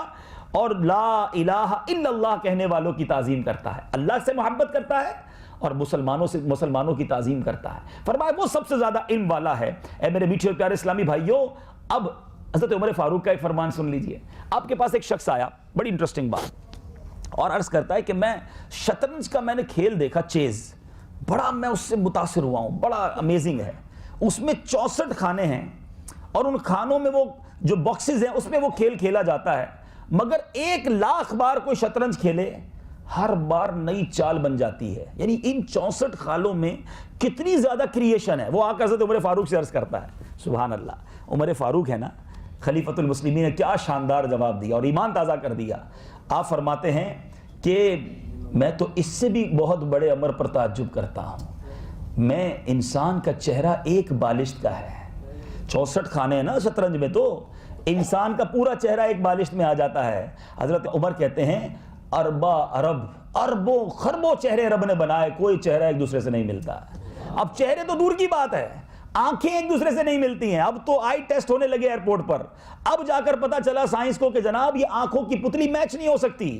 اور لا الہ الا اللہ کہنے والوں کی تعظیم کرتا ہے، اللہ سے محبت کرتا ہے اور مسلمانوں کی تعظیم کرتا ہے۔ فرمایا وہ سب سے زیادہ علم والا ہے۔ اے میرے میٹھے اور پیارے اسلامی بھائیوں، اب حضرت عمر فاروق کا ایک فرمان سن لیجئے۔ آپ کے پاس ایک شخص آیا، بڑی انٹرسٹنگ بات، اور عرض کرتا ہے کہ میں شطرنج کا میں نے کھیل دیکھا، چیز، بڑا میں اس سے متاثر ہوا ہوں، بڑا امیزنگ ہے، اس میں 64 خانے ہیں اور ان خانوں میں وہ جو باکسز ہیں اس میں وہ کھیل کھیلا جاتا ہے، مگر 1,00,000 بار کوئی شطرنج کھیلے ہر بار نئی چال بن جاتی ہے۔ یعنی ان 64 خانوں میں کتنی زیادہ کریشن ہے۔ وہ آقا حضرت عمر فاروق سے عرض کرتا ہے، سبحان اللہ، عمر فاروق ہے نا خلیفۃ المسلمین نے کیا شاندار جواب دیا اور ایمان تازہ کر دیا۔ آپ فرماتے ہیں کہ میں تو اس سے بھی بہت بڑے امر پر تعجب کرتا ہوں، میں انسان کا چہرہ ایک بالشت کا ہے، 64 خانے ہیں نا شطرنج میں، تو انسان کا پورا چہرہ ایک بالشت میں آ جاتا ہے۔ حضرت عمر کہتے ہیں اربوں خربوں چہرے رب نے بنائے، کوئی چہرہ ایک دوسرے سے نہیں ملتا۔ اب چہرے تو دور کی بات ہے، آنکھیں ایک دوسرے سے نہیں ملتی ہیں، اب تو آئی ٹیسٹ ہونے لگے ایئرپورٹ پر، اب جا کر پتا چلا سائنس کو کہ جناب یہ آنکھوں کی پتلی میچ نہیں ہو سکتی،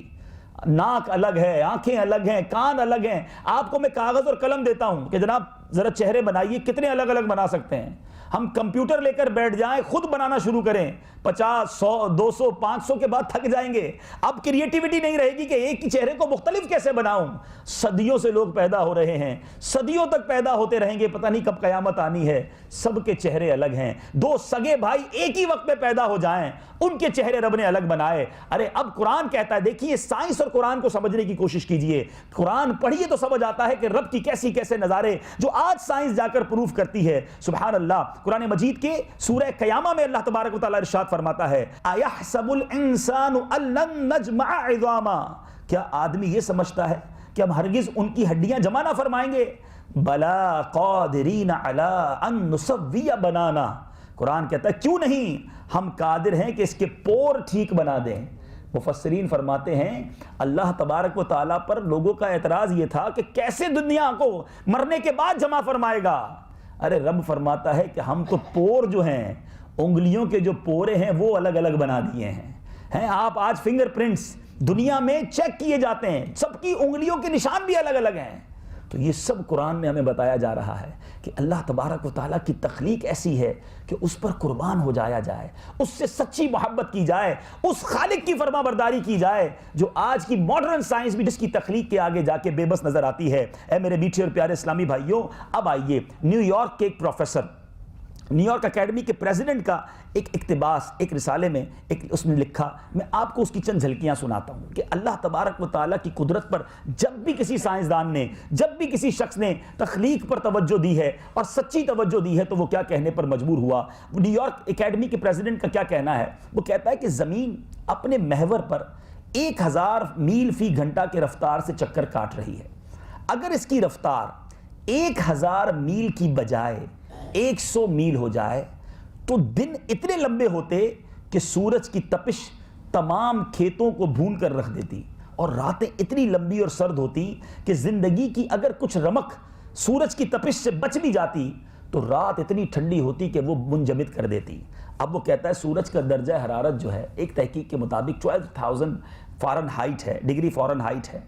ناک الگ ہے، آنکھیں الگ ہیں، کان الگ ہیں۔ آپ کو میں کاغذ اور قلم دیتا ہوں کہ جناب ذرا چہرے بنائیے، کتنے الگ الگ بنا سکتے ہیں؟ ہم کمپیوٹر لے کر بیٹھ جائیں، خود بنانا شروع کریں، 50 100 200 500 کے بعد تھک جائیں گے۔ اب کریٹیوٹی نہیں رہے گی کہ ایک ہی چہرے کو مختلف کیسے بناؤں۔ صدیوں سے لوگ پیدا ہو رہے ہیں، صدیوں تک پیدا ہوتے رہیں گے، پتہ نہیں کب قیامت آنی ہے، سب کے چہرے الگ ہیں۔ دو سگے بھائی ایک ہی وقت میں پیدا ہو جائیں، ان کے چہرے رب نے الگ بنائے۔ ارے اب قرآن کہتا ہے، دیکھیے سائنس اور قرآن کو سمجھنے کی کوشش کیجئے، قرآن پڑھیے تو سمجھ آتا ہے کہ رب کی کیسے نظارے جو آج سائنس جا کر پروف کرتی ہے۔ سبحان اللہ، قرآن مجید کے سورہ قیامہ میں اللہ تبارک و تعالیٰ ارشاد فرماتا ہے، اَيَحْسَبُ الْإِنسَانُ أَن لَّن نَّجْمَعَ عِظَامًا، کیا آدمی یہ سمجھتا ہے کہ ہم ہرگز ان کی ہڈیاں جمع نہ فرمائیں گے؟ بَلَا قَادِرِينَ عَلَىٰ أَن نُّسَوِّيَ بَنَانَا، قرآن کہتا ہے کیوں نہیں، ہم قادر ہیں کہ اس کے پور ٹھیک بنا دیں۔ مفسرین فرماتے ہیں اللہ تبارک و تعالیٰ پر لوگوں کا اعتراض یہ تھا کہ کیسے دنیا کو مرنے کے بعد جمع فرمائے گا؟ ارے رب فرماتا ہے کہ ہم تو پور جو ہیں، انگلیوں کے جو پورے ہیں وہ الگ الگ بنا دیے ہیں۔ آپ آج فنگر پرنٹس دنیا میں چیک کیے جاتے ہیں، سب کی انگلیوں کے نشان بھی الگ الگ ہیں۔ تو یہ سب قرآن میں ہمیں بتایا جا رہا ہے کہ اللہ تبارک و تعالیٰ کی تخلیق ایسی ہے کہ اس پر قربان ہو جایا جائے، اس سے سچی محبت کی جائے، اس خالق کی فرما برداری کی جائے جو آج کی ماڈرن سائنس بھی جس کی تخلیق کے آگے جا کے بے بس نظر آتی ہے۔ اے میرے میٹھے اور پیارے اسلامی بھائیوں، اب آئیے نیو یارک کے ایک پروفیسر، نیو یارک اکیڈمی کے پریزیڈنٹ کا ایک اقتباس ایک رسالے میں اس نے لکھا، میں آپ کو اس کی چند جھلکیاں سناتا ہوں کہ اللہ تبارک و تعالیٰ کی قدرت پر جب بھی کسی سائنسدان نے، جب بھی کسی شخص نے تخلیق پر توجہ دی ہے اور سچی توجہ دی ہے تو وہ کیا کہنے پر مجبور ہوا۔ نیو یارک اکیڈمی کے پریزیڈنٹ کا کیا کہنا ہے؟ وہ کہتا ہے کہ زمین اپنے محور پر 1000 میل فی گھنٹہ کے رفتار سے چکر کاٹ رہی ہے۔ اگر اس کی رفتار 1000 میل کی بجائے 100 میل ہو جائے تو دن اتنے لمبے ہوتے کہ سورج کی تپش تمام کھیتوں کو بھون کر رکھ دیتی، اور راتیں اتنی لمبی اور سرد ہوتی کہ زندگی کی اگر کچھ رمق سورج کی تپش سے بچ بھی جاتی تو رات اتنی ٹھنڈی ہوتی کہ وہ منجمد کر دیتی۔ اب وہ کہتا ہے سورج کا درجہ حرارت جو ہے ایک تحقیق کے مطابق 12,000 فارن ہائٹ ہے، ڈگری فارن ہائٹ ہے،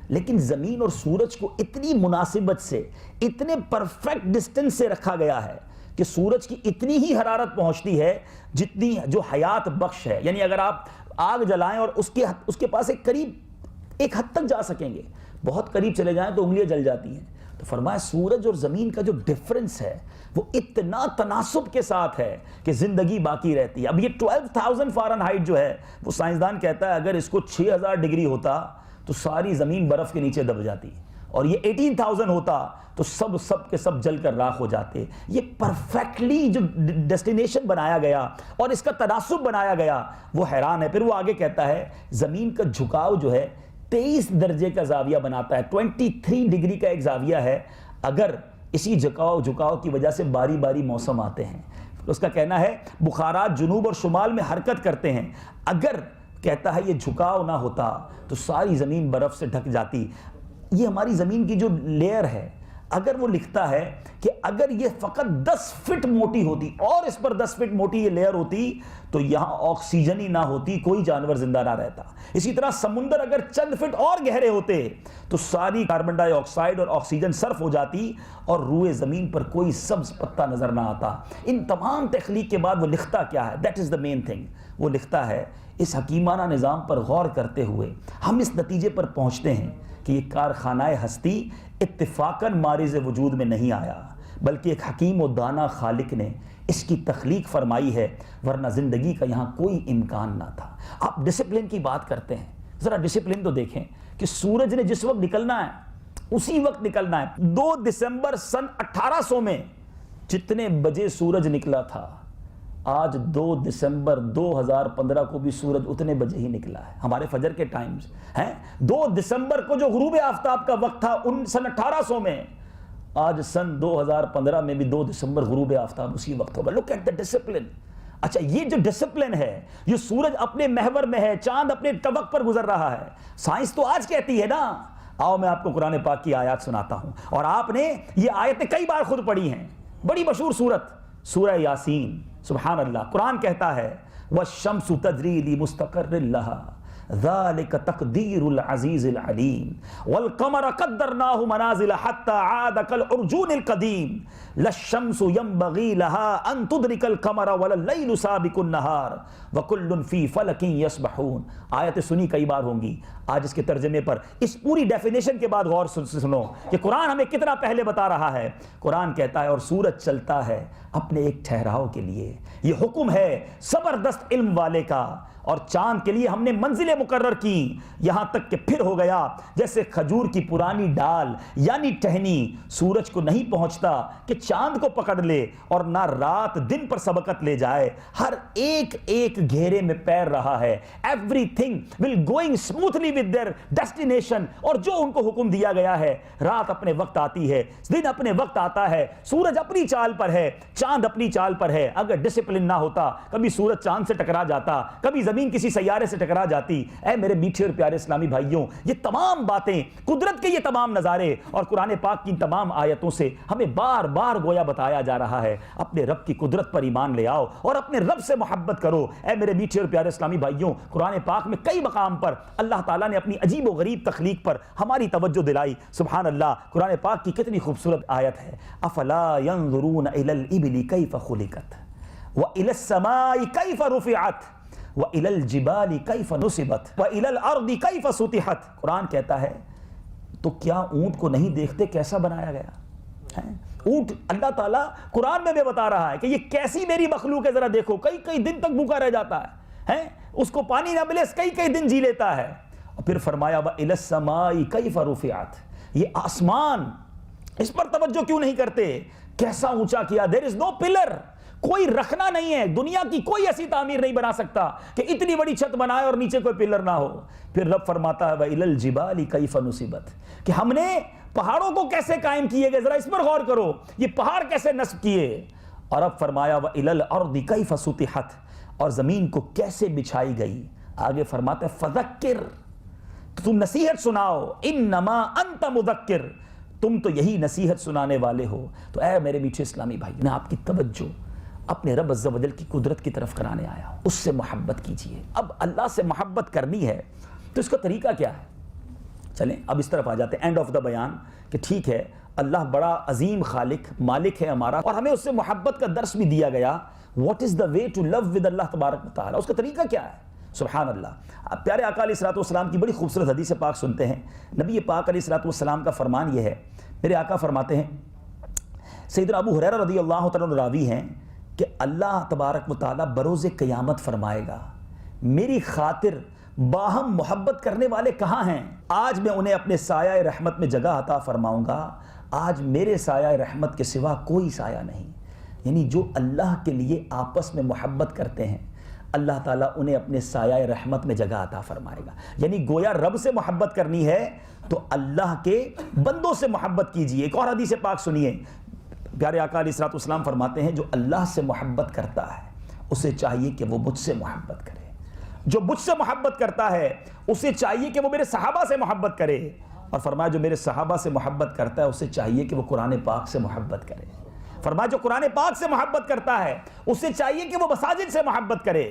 لیکن زمین اور سورج کو اتنی مناسبت سے، اتنے پرفیکٹ ڈسٹنس سے رکھا گیا ہے کہ سورج کی اتنی ہی حرارت پہنچتی ہے جتنی جو حیات بخش ہے۔ یعنی اگر آپ آگ جلائیں اور اس کے پاس ایک حد تک جا سکیں گے، بہت قریب چلے جائیں تو انگلیاں جل جاتی ہیں۔ تو فرمایا سورج اور زمین کا جو ڈیفرنس ہے وہ اتنا تناسب کے ساتھ ہے کہ زندگی باقی رہتی ہے۔ اب یہ 12,000 فارن ہائٹ جو ہے وہ سائنسدان کہتا ہے اگر اس کو 6000 ڈگری ہوتا تو ساری زمین برف کے نیچے دب جاتی، اور یہ 18,000 ہوتا تو سب کے سب جل کر راکھ ہو جاتے. یہ پرفیکٹلی جو ڈیسٹینیشن بنایا گیا اور اس کا تناسب بنایا گیا وہ حیران ہے. پھر وہ آگے کہتا ہے زمین کا جھکاؤ جو ہے 23 درجے کا زاویہ بناتا ہے, 23 ڈگری کا ایک زاویہ ہے. اگر اسی جھکاؤ کی وجہ سے باری باری موسم آتے ہیں. اس کا کہنا ہے بخارات جنوب اور شمال میں حرکت کرتے ہیں, اگر کہتا ہے یہ جھکاؤ نہ ہوتا تو ساری زمین برف سے ڈھک جاتی. یہ ہماری زمین کی جو لیئر ہے, اگر وہ لکھتا ہے کہ اگر یہ فقط 10 فٹ موٹی ہوتی اور اس پر 10 فٹ موٹی یہ لیئر ہوتی تو یہاں آکسیجن ہی نہ ہوتی, کوئی جانور زندہ نہ رہتا. اسی طرح سمندر اگر چند فٹ اور گہرے ہوتے تو ساری کاربن ڈائی آکسائڈ اور آکسیجن صرف ہو جاتی اور روئے زمین پر کوئی سبز پتا نظر نہ آتا. ان تمام تخلیق کے بعد وہ لکھتا کیا ہے؟ That is the main thing. وہ لکھتا ہے اس حکیمانہ نظام پر غور کرتے ہوئے ہم اس نتیجے پر پہنچتے ہیں کہ یہ کارخانہ ہستی اتفاقاً مارز وجود میں نہیں آیا, بلکہ ایک حکیم و دانا خالق نے اس کی تخلیق فرمائی ہے, ورنہ زندگی کا یہاں کوئی امکان نہ تھا. آپ ڈسپلن کی بات کرتے ہیں, ذرا ڈسپلن تو دیکھیں کہ سورج نے جس وقت نکلنا ہے اسی وقت نکلنا ہے. 2 دسمبر سن 1800 میں جتنے بجے سورج نکلا تھا, آج 2 دسمبر 2015 کو بھی سورج اتنے بجے ہی نکلا ہے. ہمارے فجر کے ٹائمز ہیں 2 دسمبر کو جو غروب آفتاب کا وقت تھا سن 1800 میں, آج سن 2015 میں بھی 2 دسمبر غروب آفتاب اسی وقت ہوگا. Look at the discipline. اچھا, یہ جو ڈسپلن ہے, یہ سورج اپنے محور میں ہے, چاند اپنے طبق پر گزر رہا ہے. سائنس تو آج کہتی ہے نا. آؤ میں آپ کو قرآن پاک کی آیات سناتا ہوں, اور آپ نے یہ آیتیں کئی بار خود پڑھی ہیں. بڑی مشہور سورت سورہ یاسین. سبحان اللہ, قرآن کہتا ہے وَالشَّمْسُ تَجْرِي لِمُسْتَقَرٍّ لَهَا ذَلِكَ تَقْدِيرُ الْعَزِيزِ الْعَلِيمِ وَالْقَمَرَ قَدَّرْنَاهُ مَنَازِلَ حَتَّى عَادَ كَالْعُرْجُونِ الْقَدِيمِ لَا الشَّمْسُ يَنبَغِي لَهَا أَن تُدْرِكَ الْقَمَرَ وَلَا اللَّيْلُ سَابِقُ النَّهَارِ وَكُلٌّ فِي فَلَكٍ يَسْبَحُونَ. آیتیں سنی کئی بار ہوں گی, آج اس کے ترجمے پر اس پوری ڈیفینیشن کے بعد غور سنو کہ قرآن ہمیں کتنا پہلے بتا رہا ہے. قرآن کہتا ہے اور سورج چلتا ہے اپنے ایک ٹھہراؤ کے لیے, یہ حکم ہے زبردست علم والے کا, اور چاند کے لیے ہم نے منزلیں مقرر کی, یہاں تک کہ پھر ہو گیا جیسے کھجور کی پرانی ڈال یعنی ٹہنی سورج کو نہیں پہنچتا کہ چاند کو پکڑ لے, اور نہ رات دن پر سبقت لے جائے. ہر ایک گھیرے میں پیر رہا ہے. Everything will going smoothly with their destination. اور جو ان کو حکم دیا گیا ہے, رات اپنے وقت آتی ہے, دن اپنے وقت آتا ہے, سورج اپنی چال پر ہے, چاند اپنی چال پر ہے. اگر ڈسپلن نہ ہوتا کبھی سورج چاند سے ٹکرا جاتا, کبھی زمین کسی سیارے سے ٹکرا جاتی. اے میرے میٹھے اور پیارے اسلامی بھائیوں, یہ تمام باتیں, قدرت کے یہ تمام نظارے اور قرآن پاک کی تمام آیتوں سے ہمیں بار بار گویا بتایا جا رہا ہے اپنے رب کی قدرت پر ایمان لے آؤ اور اپنے رب سے محبت کرو. اے میرے میٹھے اور پیارے اسلامی بھائیوں, قرآن پاک میں کئی مقام پر اللہ تعالیٰ نے اپنی عجیب و غریب تخلیق پر ہماری توجہ دلائی. سبحان اللہ, قرآن پاک کی کتنی خوبصورت آیت ہے. افلا ينظرون الى الابل كيف خلقت والى السماء كيف رفعت وَإِلَى الْجِبَالِ كَيْفَ نُصِبَتْ وَإِلَى الْأَرْضِ كَيْفَ سُطِحَتْ. قرآن کہتا ہے تو کیا اونٹ کو نہیں دیکھتے کیسا بنایا گیا؟ اونٹ اللہ تعالیٰ قرآن میں بھی بتا رہا ہے کہ یہ کیسی میری مخلوق ہے, ذرا دیکھو. کئی دن تک بھوکا رہ جاتا ہے, اس کو پانی نہ ملے کئی دن جی لیتا ہے. اور پھر فرمایا وَإِلَى السَّمَاءِ كَيْفَ رُفِعَتْ. یہ آسمان, اس پر توجہ کیوں نہیں کرتے؟ کیسا اونچا کیا. there is no pillar, کوئی رکھنا نہیں ہے. دنیا کی کوئی ایسی تعمیر نہیں بنا سکتا کہ اتنی بڑی چھت بنائے اور نیچے کوئی پلر نہ ہو. پھر رب فرماتا ہے وَإِلَى الْجِبَالِ كَيْفَ نُصِبَتْ, کہ ہم نے پہاڑوں کو کیسے قائم کیے گئے, ذرا اس پر غور کرو, یہ پہاڑ کیسے نصب کیے. اور اب فرمایا وَإِلَى الْأَرْضِ كَيْفَ سُطِحَتْ, اور زمین کو کیسے بچھائی گئی. آگے فرماتا ہے فَذَكِّرْ, تم نصیحت سناؤ, اِنَّمَا أَنْتَ مُذَكِّرْ, تم تو یہی نصیحت سنانے والے ہو. تو اے میرے میٹھے اسلامی بھائی, میں آپ کی توجہ اپنے رب عز و جل کی قدرت کی طرف کرانے آیا ہوں. اس سے محبت کیجئے. اب اللہ سے محبت کرنی ہے تو اس کا طریقہ کیا ہے؟ چلیں اب اس طرف آ جاتے ہیں اینڈ آف دا بیان کہ ٹھیک ہے اللہ بڑا عظیم خالق مالک ہے ہمارا, اور ہمیں اس سے محبت کا درس بھی دیا گیا. What is the way to love with اللہ تبارک و تعالیٰ, اس کا طریقہ کیا ہے؟ سبحان اللہ. اب پیارے آقا علیہ الصلوۃ والسلام کی بڑی خوبصورت حدیث پاک سنتے ہیں. نبی پاک علیہ الصلوۃ والسلام کا فرمان یہ ہے, میرے آقا فرماتے ہیں, سیدنا ابو ہریرہ رضی اللہ تعالیٰ راوی ہیں کہ اللہ تبارک و تعالیٰ بروز قیامت فرمائے گا میری خاطر باہم محبت کرنے والے کہاں ہیں؟ آج میں انہیں اپنے سایہ رحمت میں جگہ عطا فرماؤں گا. آج میرے سایہ رحمت کے سوا کوئی سایہ نہیں. یعنی جو اللہ کے لیے آپس میں محبت کرتے ہیں اللہ تعالیٰ انہیں اپنے سایہ رحمت میں جگہ عطا فرمائے گا. یعنی گویا رب سے محبت کرنی ہے تو اللہ کے بندوں سے محبت کیجئے. ایک اور حدیث پاک سنیے. پیارے آقا علیہ الصلوۃ والسلام فرماتے ہیں جو اللہ سے محبت کرتا ہے اسے چاہیے کہ وہ مجھ سے محبت کرے. جو مجھ سے محبت کرتا ہے اسے چاہیے کہ وہ میرے صحابہ سے محبت کرے. اور فرمایا جو میرے صحابہ سے محبت کرتا ہے اسے چاہیے کہ وہ قرآن پاک سے محبت کرے. فرمایا جو قرآن پاک سے محبت کرتا ہے اسے چاہیے کہ وہ مساجد سے محبت کرے.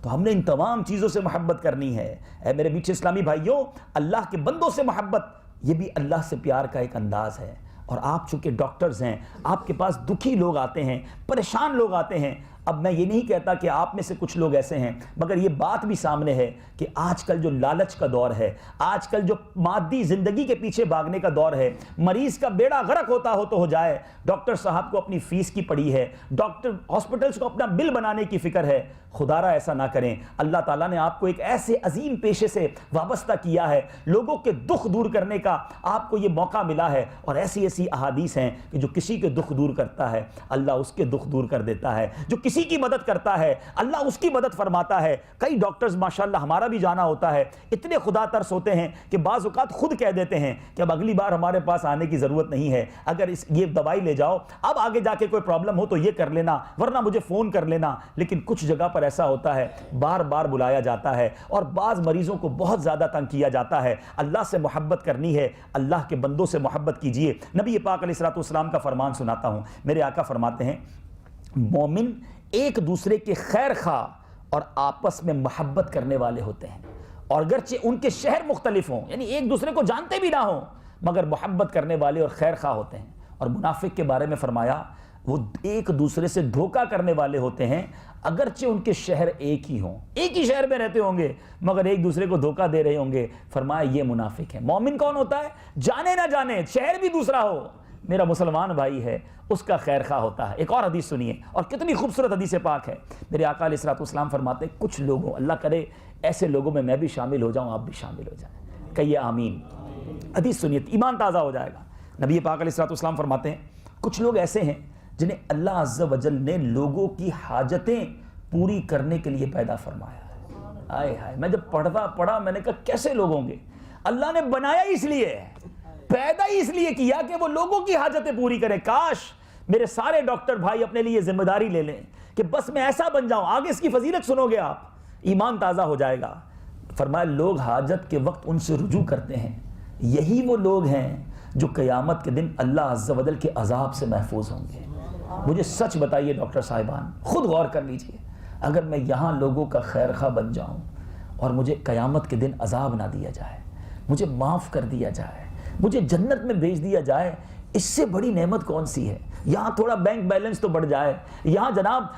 تو ہم نے ان تمام چیزوں سے محبت کرنی ہے. اے میرے میٹھے اسلامی بھائیوں، اللہ کے بندوں سے محبت یہ بھی اللہ سے پیار کا ایک انداز ہے. اور آپ چونکہ ڈاکٹرز ہیں، آپ کے پاس دکھی لوگ آتے ہیں، پریشان لوگ آتے ہیں. اب میں یہ نہیں کہتا کہ آپ میں سے کچھ لوگ ایسے ہیں، مگر یہ بات بھی سامنے ہے کہ آج کل جو لالچ کا دور ہے، آج کل جو مادی زندگی کے پیچھے بھاگنے کا دور ہے، مریض کا بیڑا غرق ہوتا ہو تو ہو جائے. ڈاکٹر صاحب کو اپنی فیس کی پڑی ہے، ڈاکٹر ہاسپٹلز کو اپنا بل بنانے کی فکر ہے. خدا را ایسا نہ کریں. اللہ تعالیٰ نے آپ کو ایک ایسے عظیم پیشے سے وابستہ کیا ہے، لوگوں کے دکھ دور کرنے کا آپ کو یہ موقع ملا ہے. اور ایسی ایسی احادیث ہیں کہ جو کسی کے دکھ دور کرتا ہے اللہ اس کے دکھ دور کر دیتا ہے، جو کسی کی مدد کرتا ہے اللہ اس کی مدد فرماتا ہے. کئی ڈاکٹرز ماشاءاللہ ہمارا بھی جانا ہوتا ہے، اتنے خدا ترس ہوتے ہیں کہ بعض اوقات خود کہہ دیتے ہیں کہ اب اگلی بار ہمارے پاس آنے کی ضرورت نہیں ہے، اگر یہ دوائی لے جاؤ، اب آگے جا کے کوئی پرابلم ہو تو یہ کر لینا، ورنہ مجھے فون کر لینا. لیکن کچھ جگہ پر ایسا ہوتا ہے بار بار بلایا جاتا ہے اور بعض مریضوں کو بہت زیادہ تنگ کیا جاتا ہے. اللہ سے محبت کرنی ہے، اللہ کے بندوں سے محبت کیجئے. نبی پاک علیہ الصلوۃ والسلام کا فرمان سناتا ہوں. میرے آقا فرماتے ہیں مومن ایک دوسرے کے خیر خواہ اور آپس میں محبت کرنے والے ہوتے ہیں، اور اگرچہ ان کے شہر مختلف ہوں، یعنی ایک دوسرے کو جانتے بھی نہ ہوں، مگر محبت کرنے والے اور خیر خواہ ہوتے ہیں. اور منافق کے بارے میں فرمایا وہ ایک دوسرے سے دھوکہ کرنے والے ہوتے ہیں، اگرچہ ان کے شہر ایک ہی ہوں، ایک ہی شہر میں رہتے ہوں گے مگر ایک دوسرے کو دھوکہ دے رہے ہوں گے. فرمایا یہ منافق ہے. مومن کون ہوتا ہے؟ جانے نہ جانے، شہر بھی دوسرا ہو، میرا مسلمان بھائی ہے، اس کا خیر خواہ ہوتا ہے. ایک اور حدیث سنیے، اور کتنی خوبصورت حدیث پاک ہے. میرے آقا علیہ الصلوۃ والسلام فرماتے ہیں کچھ لوگوں، اللہ کرے ایسے لوگوں میں بھی شامل ہو جاؤں، آپ بھی شامل ہو جائیں. کہیے آمین. حدیث سنیے، ایمان تازہ ہو جائے گا. نبی پاک علیہ الصلوۃ والسلام فرماتے ہیں کچھ لوگ ایسے ہیں جنہیں اللہ عز و جل نے لوگوں کی حاجتیں پوری کرنے کے لیے پیدا فرمایا ہے. آئے ہائے، میں جب پڑھا میں نے کہا کیسے لوگ ہوں گے؟ اللہ نے بنایا اس لیے، پیدا ہی اس لیے کیا کہ وہ لوگوں کی حاجتیں پوری کرے. کاش میرے سارے ڈاکٹر بھائی اپنے لیے ذمہ داری لے لیں کہ بس میں ایسا بن جاؤں. آگے اس کی فضیلت سنو گے آپ، ایمان تازہ ہو جائے گا. فرمایا لوگ حاجت کے وقت ان سے رجوع کرتے ہیں، یہی وہ لوگ ہیں جو قیامت کے دن اللہ عز و جل کے عذاب سے محفوظ ہوں گے. مجھے سچ بتائیے ڈاکٹر صاحبان، خود غور کر لیجئے، اگر میں یہاں لوگوں کا خیر خواہ بن جاؤں اور مجھے قیامت کے دن عذاب نہ دیا جائے، مجھے معاف کر دیا جائے، مجھے جنت میں بھیج دیا جائے، اس سے بڑی نعمت کون سی ہے؟ یہاں تھوڑا بینک بیلنس تو بڑھ جائے، یہاں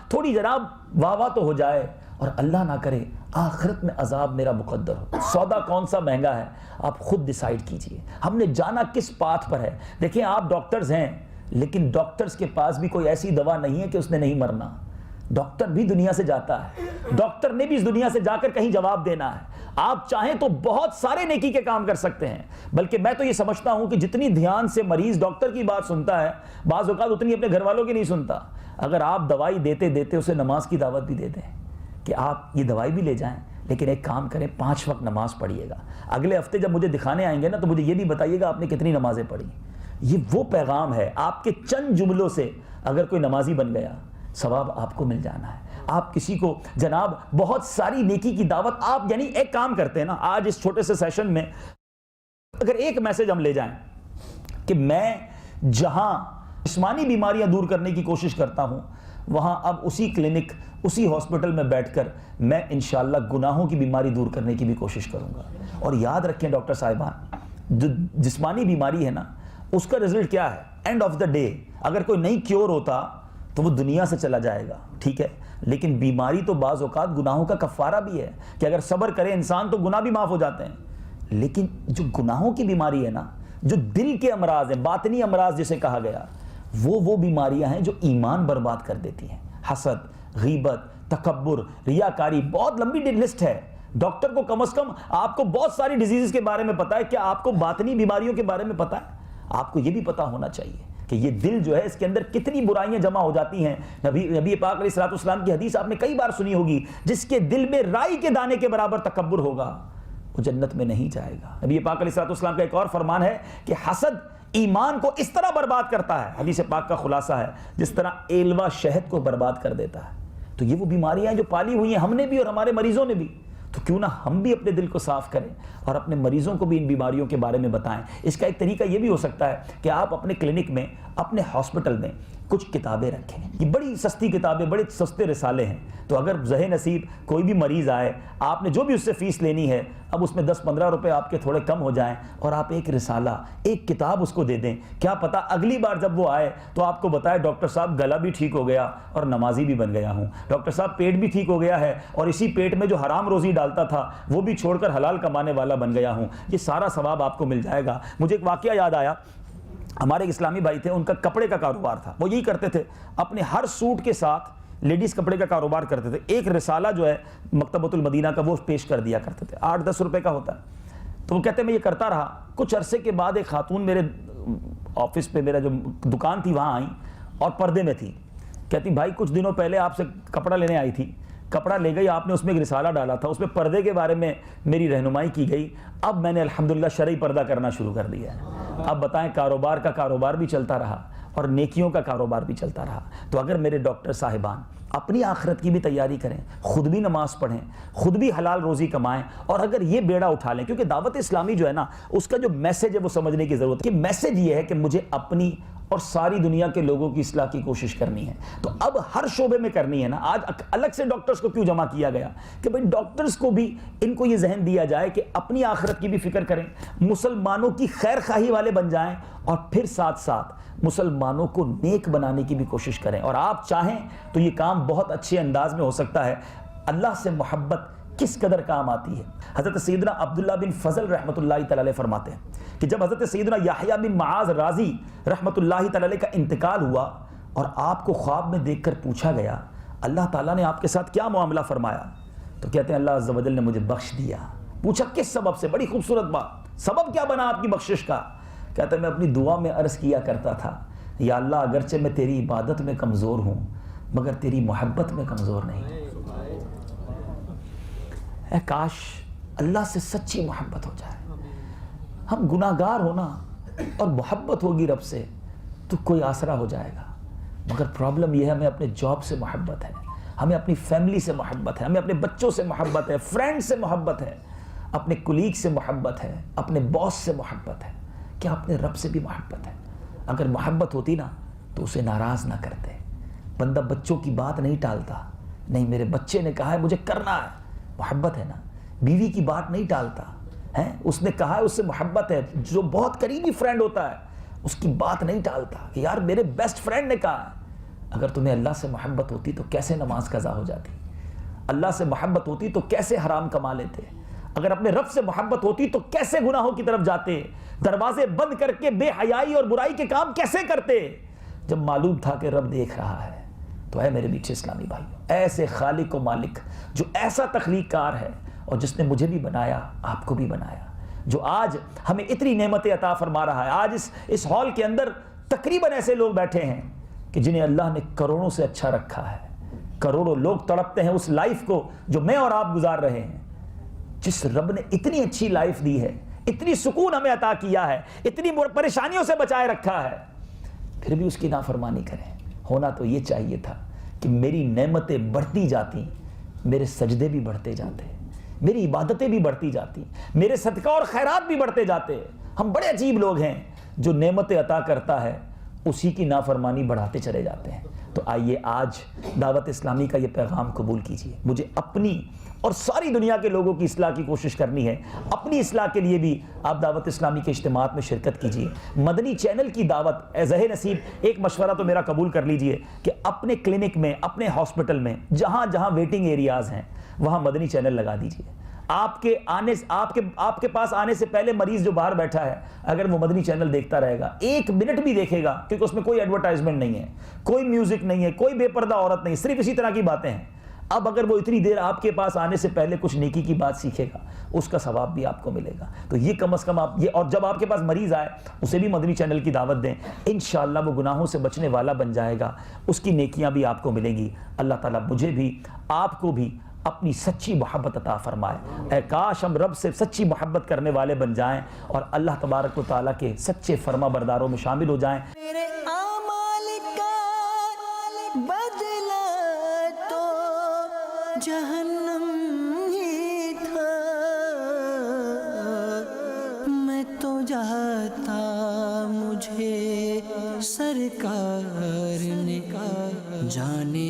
تھوڑی واہ واہ تو ہو جائے، اور اللہ نہ کرے آخرت میں عذاب میرا مقدر ہو. سودا کون سا مہنگا ہے آپ خود ڈیسائیڈ کیجئے. ہم نے جانا کس پاتھ پر ہے. دیکھیں آپ ڈاکٹرز ہیں لیکن ڈاکٹرز کے پاس بھی کوئی ایسی دوا نہیں ہے کہ اس نے نہیں مرنا. ڈاکٹر بھی دنیا سے جاتا ہے، ڈاکٹر نے بھی اس دنیا سے جا کر کہیں جواب دینا ہے. آپ چاہیں تو بہت سارے نیکی کے کام کر سکتے ہیں، بلکہ میں تو یہ سمجھتا ہوں کہ جتنی دھیان سے مریض ڈاکٹر کی بات سنتا ہے بعض اوقات اتنی اپنے گھر والوں کی نہیں سنتا. اگر آپ دوائی دیتے دیتے اسے نماز کی دعوت بھی دے دیں کہ آپ یہ دوائی بھی لے جائیں لیکن ایک کام کریں 5 وقت نماز پڑھیے گا. اگلے ہفتے جب مجھے دکھانے آئیں گے نا تو مجھے یہ بھی بتائیے گا آپ نے کتنی نمازیں پڑھی. یہ وہ پیغام ہے. آپ کے چند جملوں سے اگر کوئی نمازی بن گیا ثواب آپ کو مل جانا ہے. آپ کسی کو جناب بہت ساری نیکی کی دعوت آپ یعنی ایک کام کرتے ہیں نا، آج اس چھوٹے سے سیشن میں اگر ایک میسج ہم لے جائیں کہ میں جہاں جسمانی بیماریاں دور کرنے کی کوشش کرتا ہوں وہاں اب اسی کلینک اسی ہاسپٹل میں بیٹھ کر میں انشاءاللہ گناہوں کی بیماری دور کرنے کی بھی کوشش کروں گا. اور یاد رکھیں ڈاکٹر صاحبان، جو جسمانی بیماری ہے نا اس کا رزلٹ کیا ہے؟ اینڈ آف دا ڈے اگر کوئی نہیں کیور ہوتا تو وہ دنیا سے چلا جائے گا، ٹھیک ہے، لیکن بیماری تو بعض اوقات گناہوں کا کفارہ بھی ہے کہ اگر صبر کرے انسان تو گناہ بھی معاف ہو جاتے ہیں. لیکن جو گناہوں کی بیماری ہے نا، جو دل کے امراض ہیں، باطنی امراض جسے کہا گیا، وہ بیماریاں ہیں جو ایمان برباد کر دیتی ہیں. حسد، غیبت، تکبر، ریاکاری، بہت لمبی لسٹ ہے. ڈاکٹر کو کم از کم آپ کو بہت ساری ڈیزیز کے بارے میں پتا ہے، کیا آپ کو باطنی بیماریوں کے بارے میں پتا ہے؟ آپ کو یہ بھی پتا ہونا چاہیے کہ یہ دل جو ہے اس کے اندر کتنی برائیاں جمع ہو جاتی ہیں۔ نبی پاک علیہ الصلوۃ والسلام کی حدیث آپ نے کئی بار سنی ہوگی، جس کے دل میں رائی کے دانے کے برابر تکبر ہوگا وہ جنت میں نہیں جائے گا۔ نبی پاک علیہ الصلوۃ والسلام کا ایک اور فرمان ہے کہ حسد ایمان کو اس طرح برباد کرتا ہے، حدیث پاک کا خلاصہ ہے، جس طرح ایلوا شہد کو برباد کر دیتا ہے۔ تو یہ وہ بیماریاں ہیں جو پالی ہوئی ہیں ہم نے بھی اور ہمارے مریضوں نے بھی، تو کیوں نہ ہم بھی اپنے دل کو صاف کریں اور اپنے مریضوں کو بھی ان بیماریوں کے بارے میں بتائیں۔ اس کا ایک طریقہ یہ بھی ہو سکتا ہے کہ آپ اپنے کلینک میں، اپنے ہاسپٹل میں کچھ کتابیں رکھیں۔ یہ بڑی سستی کتابیں، بڑے سستے رسالے ہیں، تو اگر ذہ نصیب کوئی بھی مریض آئے، آپ نے جو بھی اس سے فیس لینی ہے، اب اس میں 10-15 روپے آپ کے تھوڑے کم ہو جائیں اور آپ ایک رسالہ، ایک کتاب اس کو دے دیں، کیا پتہ اگلی بار جب وہ آئے تو آپ کو بتائے ڈاکٹر صاحب گلا بھی ٹھیک ہو گیا اور نمازی بھی بن گیا ہوں، ڈاکٹر صاحب پیٹ بھی ٹھیک ہو گیا ہے اور اسی پیٹ میں جو حرام روزی ڈالتا تھا وہ بھی چھوڑ کر حلال کمانے والا بن گیا ہوں۔ یہ سارا ثواب آپ کو مل جائے گا۔ مجھے ایک واقعہ یاد آیا، ہمارے اسلامی بھائی تھے، ان کا کپڑے کا کاروبار تھا، وہ یہی کرتے تھے، اپنے ہر سوٹ کے ساتھ لیڈیز کپڑے کا کاروبار کرتے تھے، ایک رسالہ جو ہے مکتبۃ المدینہ کا وہ پیش کر دیا کرتے تھے، 8-10 روپے کا ہوتا ہے۔ تو وہ کہتے ہیں میں یہ کرتا رہا، کچھ عرصے کے بعد ایک خاتون میرے آفس پہ، میرا جو دکان تھی وہاں آئیں اور پردے میں تھی، کہتی بھائی کچھ دنوں پہلے آپ سے کپڑا لینے آئی تھی، کپڑا لے گئی، آپ نے اس میں ایک رسالہ ڈالا تھا، اس میں پردے کے بارے میں میری رہنمائی کی گئی، اب میں نے الحمدللہ شرعی پردہ کرنا شروع کر دیا ہے۔ اب بتائیں، کاروبار کا کاروبار بھی چلتا رہا اور نیکیوں کا کاروبار بھی چلتا رہا۔ تو اگر میرے ڈاکٹر صاحبان اپنی آخرت کی بھی تیاری کریں، خود بھی نماز پڑھیں، خود بھی حلال روزی کمائیں، اور اگر یہ بیڑا اٹھا لیں، کیونکہ دعوت اسلامی جو ہے نا، اس کا جو میسج ہے وہ سمجھنے کی ضرورت ہے کہ میسج یہ ہے کہ مجھے اپنی اور ساری دنیا کے لوگوں کی اصلاح کی کوشش کرنی ہے، تو اب ہر شعبے میں کرنی ہے نا۔ آج الگ سے ڈاکٹرز کو کیوں جمع کیا گیا کہ بھئی ڈاکٹرز کو بھی ان کو یہ ذہن دیا جائے کہ اپنی آخرت کی بھی فکر کریں، مسلمانوں کی خیر خواہی والے بن جائیں، اور پھر ساتھ ساتھ مسلمانوں کو نیک بنانے کی بھی کوشش کریں۔ اور آپ چاہیں تو یہ کام بہت اچھے انداز میں ہو سکتا ہے۔ اللہ سے محبت کس قدر کام آتی ہے، حضرت سیدنا عبداللہ بن فضل رحمۃ اللہ تعالی علیہ فرماتے ہیں کہ جب حضرت سیدنا یحییٰ بن معاذ رازی رحمۃ اللہ تعالی علیہ کا انتقال ہوا اور آپ کو خواب میں دیکھ کر پوچھا گیا اللہ تعالیٰ نے آپ کے ساتھ کیا معاملہ فرمایا، تو کہتے ہیں اللہ عز و جل نے مجھے بخش دیا۔ پوچھا کس سبب سے؟ بڑی خوبصورت بات، سبب کیا بنا آپ کی بخشش کا؟ کہتے ہیں میں اپنی دعا میں عرض کیا کرتا تھا یا اللہ اگرچہ میں تیری عبادت میں کمزور ہوں مگر تیری محبت میں کمزور نہیں۔ اے کاش اللہ سے سچی محبت ہو جائے۔ ہم گناہگار ہونا اور محبت ہوگی رب سے تو کوئی آسرا ہو جائے گا، مگر پرابلم یہ ہے ہمیں اپنے جاب سے محبت ہے، ہمیں اپنی فیملی سے محبت ہے، ہمیں اپنے بچوں سے محبت ہے، فرینڈ سے محبت ہے، اپنے کولیگ سے محبت ہے، اپنے باس سے محبت ہے، کیا اپنے رب سے بھی محبت ہے؟ اگر محبت ہوتی نا تو اسے ناراض نہ کرتے۔ بندہ بچوں کی بات نہیں ٹالتا، نہیں میرے بچے نے کہا ہے مجھے کرنا ہے، محبت ہے نا۔ بیوی کی بات نہیں ٹالتا ہے، اس نے کہا ہے، اس سے محبت ہے۔ جو بہت قریبی فرینڈ ہوتا ہے اس کی بات نہیں ٹالتا کہ یار میرے بیسٹ فرینڈ نے کہا ہے۔ اگر تمہیں اللہ سے محبت ہوتی تو کیسے نماز قضا ہو جاتی؟ اللہ سے محبت ہوتی تو کیسے حرام کما لیتے؟ اگر اپنے رب سے محبت ہوتی تو کیسے گناہوں کی طرف جاتے؟ دروازے بند کر کے بے حیائی اور برائی کے کام کیسے کرتے جب معلوم تھا کہ رب دیکھ رہا ہے؟ تو اے میرے میٹھے اسلامی بھائیوں، ایسے خالق و مالک جو ایسا تخلیق کار ہے اور جس نے مجھے بھی بنایا، آپ کو بھی بنایا، جو آج ہمیں اتنی نعمتیں عطا فرما رہا ہے۔ آج اس ہال کے اندر تقریباً ایسے لوگ بیٹھے ہیں کہ جنہیں اللہ نے کروڑوں سے اچھا رکھا ہے۔ کروڑوں لوگ تڑپتے ہیں اس لائف کو جو میں اور آپ گزار رہے ہیں۔ جس رب نے اتنی اچھی لائف دی ہے، اتنی سکون ہمیں عطا کیا ہے، اتنی پریشانیوں سے بچائے رکھا ہے، پھر بھی اس کی نافرمانی کریں۔ ہونا تو یہ چاہیے تھا کہ میری نعمتیں بڑھتی جاتی، میرے سجدے بھی بڑھتے جاتے، میری عبادتیں بھی بڑھتی جاتی، میرے صدقہ اور خیرات بھی بڑھتے جاتے۔ ہم بڑے عجیب لوگ ہیں، جو نعمتیں عطا کرتا ہے اسی کی نافرمانی بڑھاتے چلے جاتے ہیں۔ تو آئیے آج دعوت اسلامی کا یہ پیغام قبول کیجیے۔ مجھے اپنی اور ساری دنیا کے لوگوں کی اصلاح کی کوشش کرنی ہے۔ اپنی اصلاح کے لیے بھی آپ دعوت اسلامی کے اجتماعات میں شرکت کیجیے۔ مدنی چینل کی دعوت، اے زہ نصیب ایک مشورہ تو میرا قبول کر لیجیے کہ اپنے کلینک میں، اپنے ہاسپٹل میں، جہاں جہاں ویٹنگ ایریاز ہیں وہاں مدنی چینل لگا دیجیے۔ آپ کے پاس آنے سے پہلے مریض جو باہر بیٹھا ہے اگر وہ مدنی چینل دیکھتا رہے گا، 1 منٹ بھی دیکھے گا، کیونکہ اس میں کوئی ایڈورٹائزمنٹ نہیں ہے، کوئی میوزک نہیں ہے، کوئی بے پردہ عورت نہیں، صرف اسی طرح کی باتیں ہیں۔ اب اگر وہ اتنی دیر آپ کے پاس آنے سے پہلے کچھ نیکی کی بات سیکھے گا اس کا ثواب بھی آپ کو ملے گا. تو یہ کم از کم آپ یہ, اور جب آپ کے پاس مریض آئے اسے بھی مدنی چینل کی دعوت دیں, انشاءاللہ وہ گناہوں سے بچنے والا بن جائے گا, اس کی نیکیاں بھی آپ کو ملیں گی. اللہ تعالیٰ مجھے بھی آپ کو بھی اپنی سچی محبت عطا فرمائے. اے کاش ہم رب سے سچی محبت کرنے والے بن جائیں اور اللہ تبارک و تعالیٰ کے سچے فرما برداروں میں شامل ہو جائیں. میرے اعمال کا بدلہ تو جہنم ہی تھا, میں تو جاتا مجھے سرکار نے جانے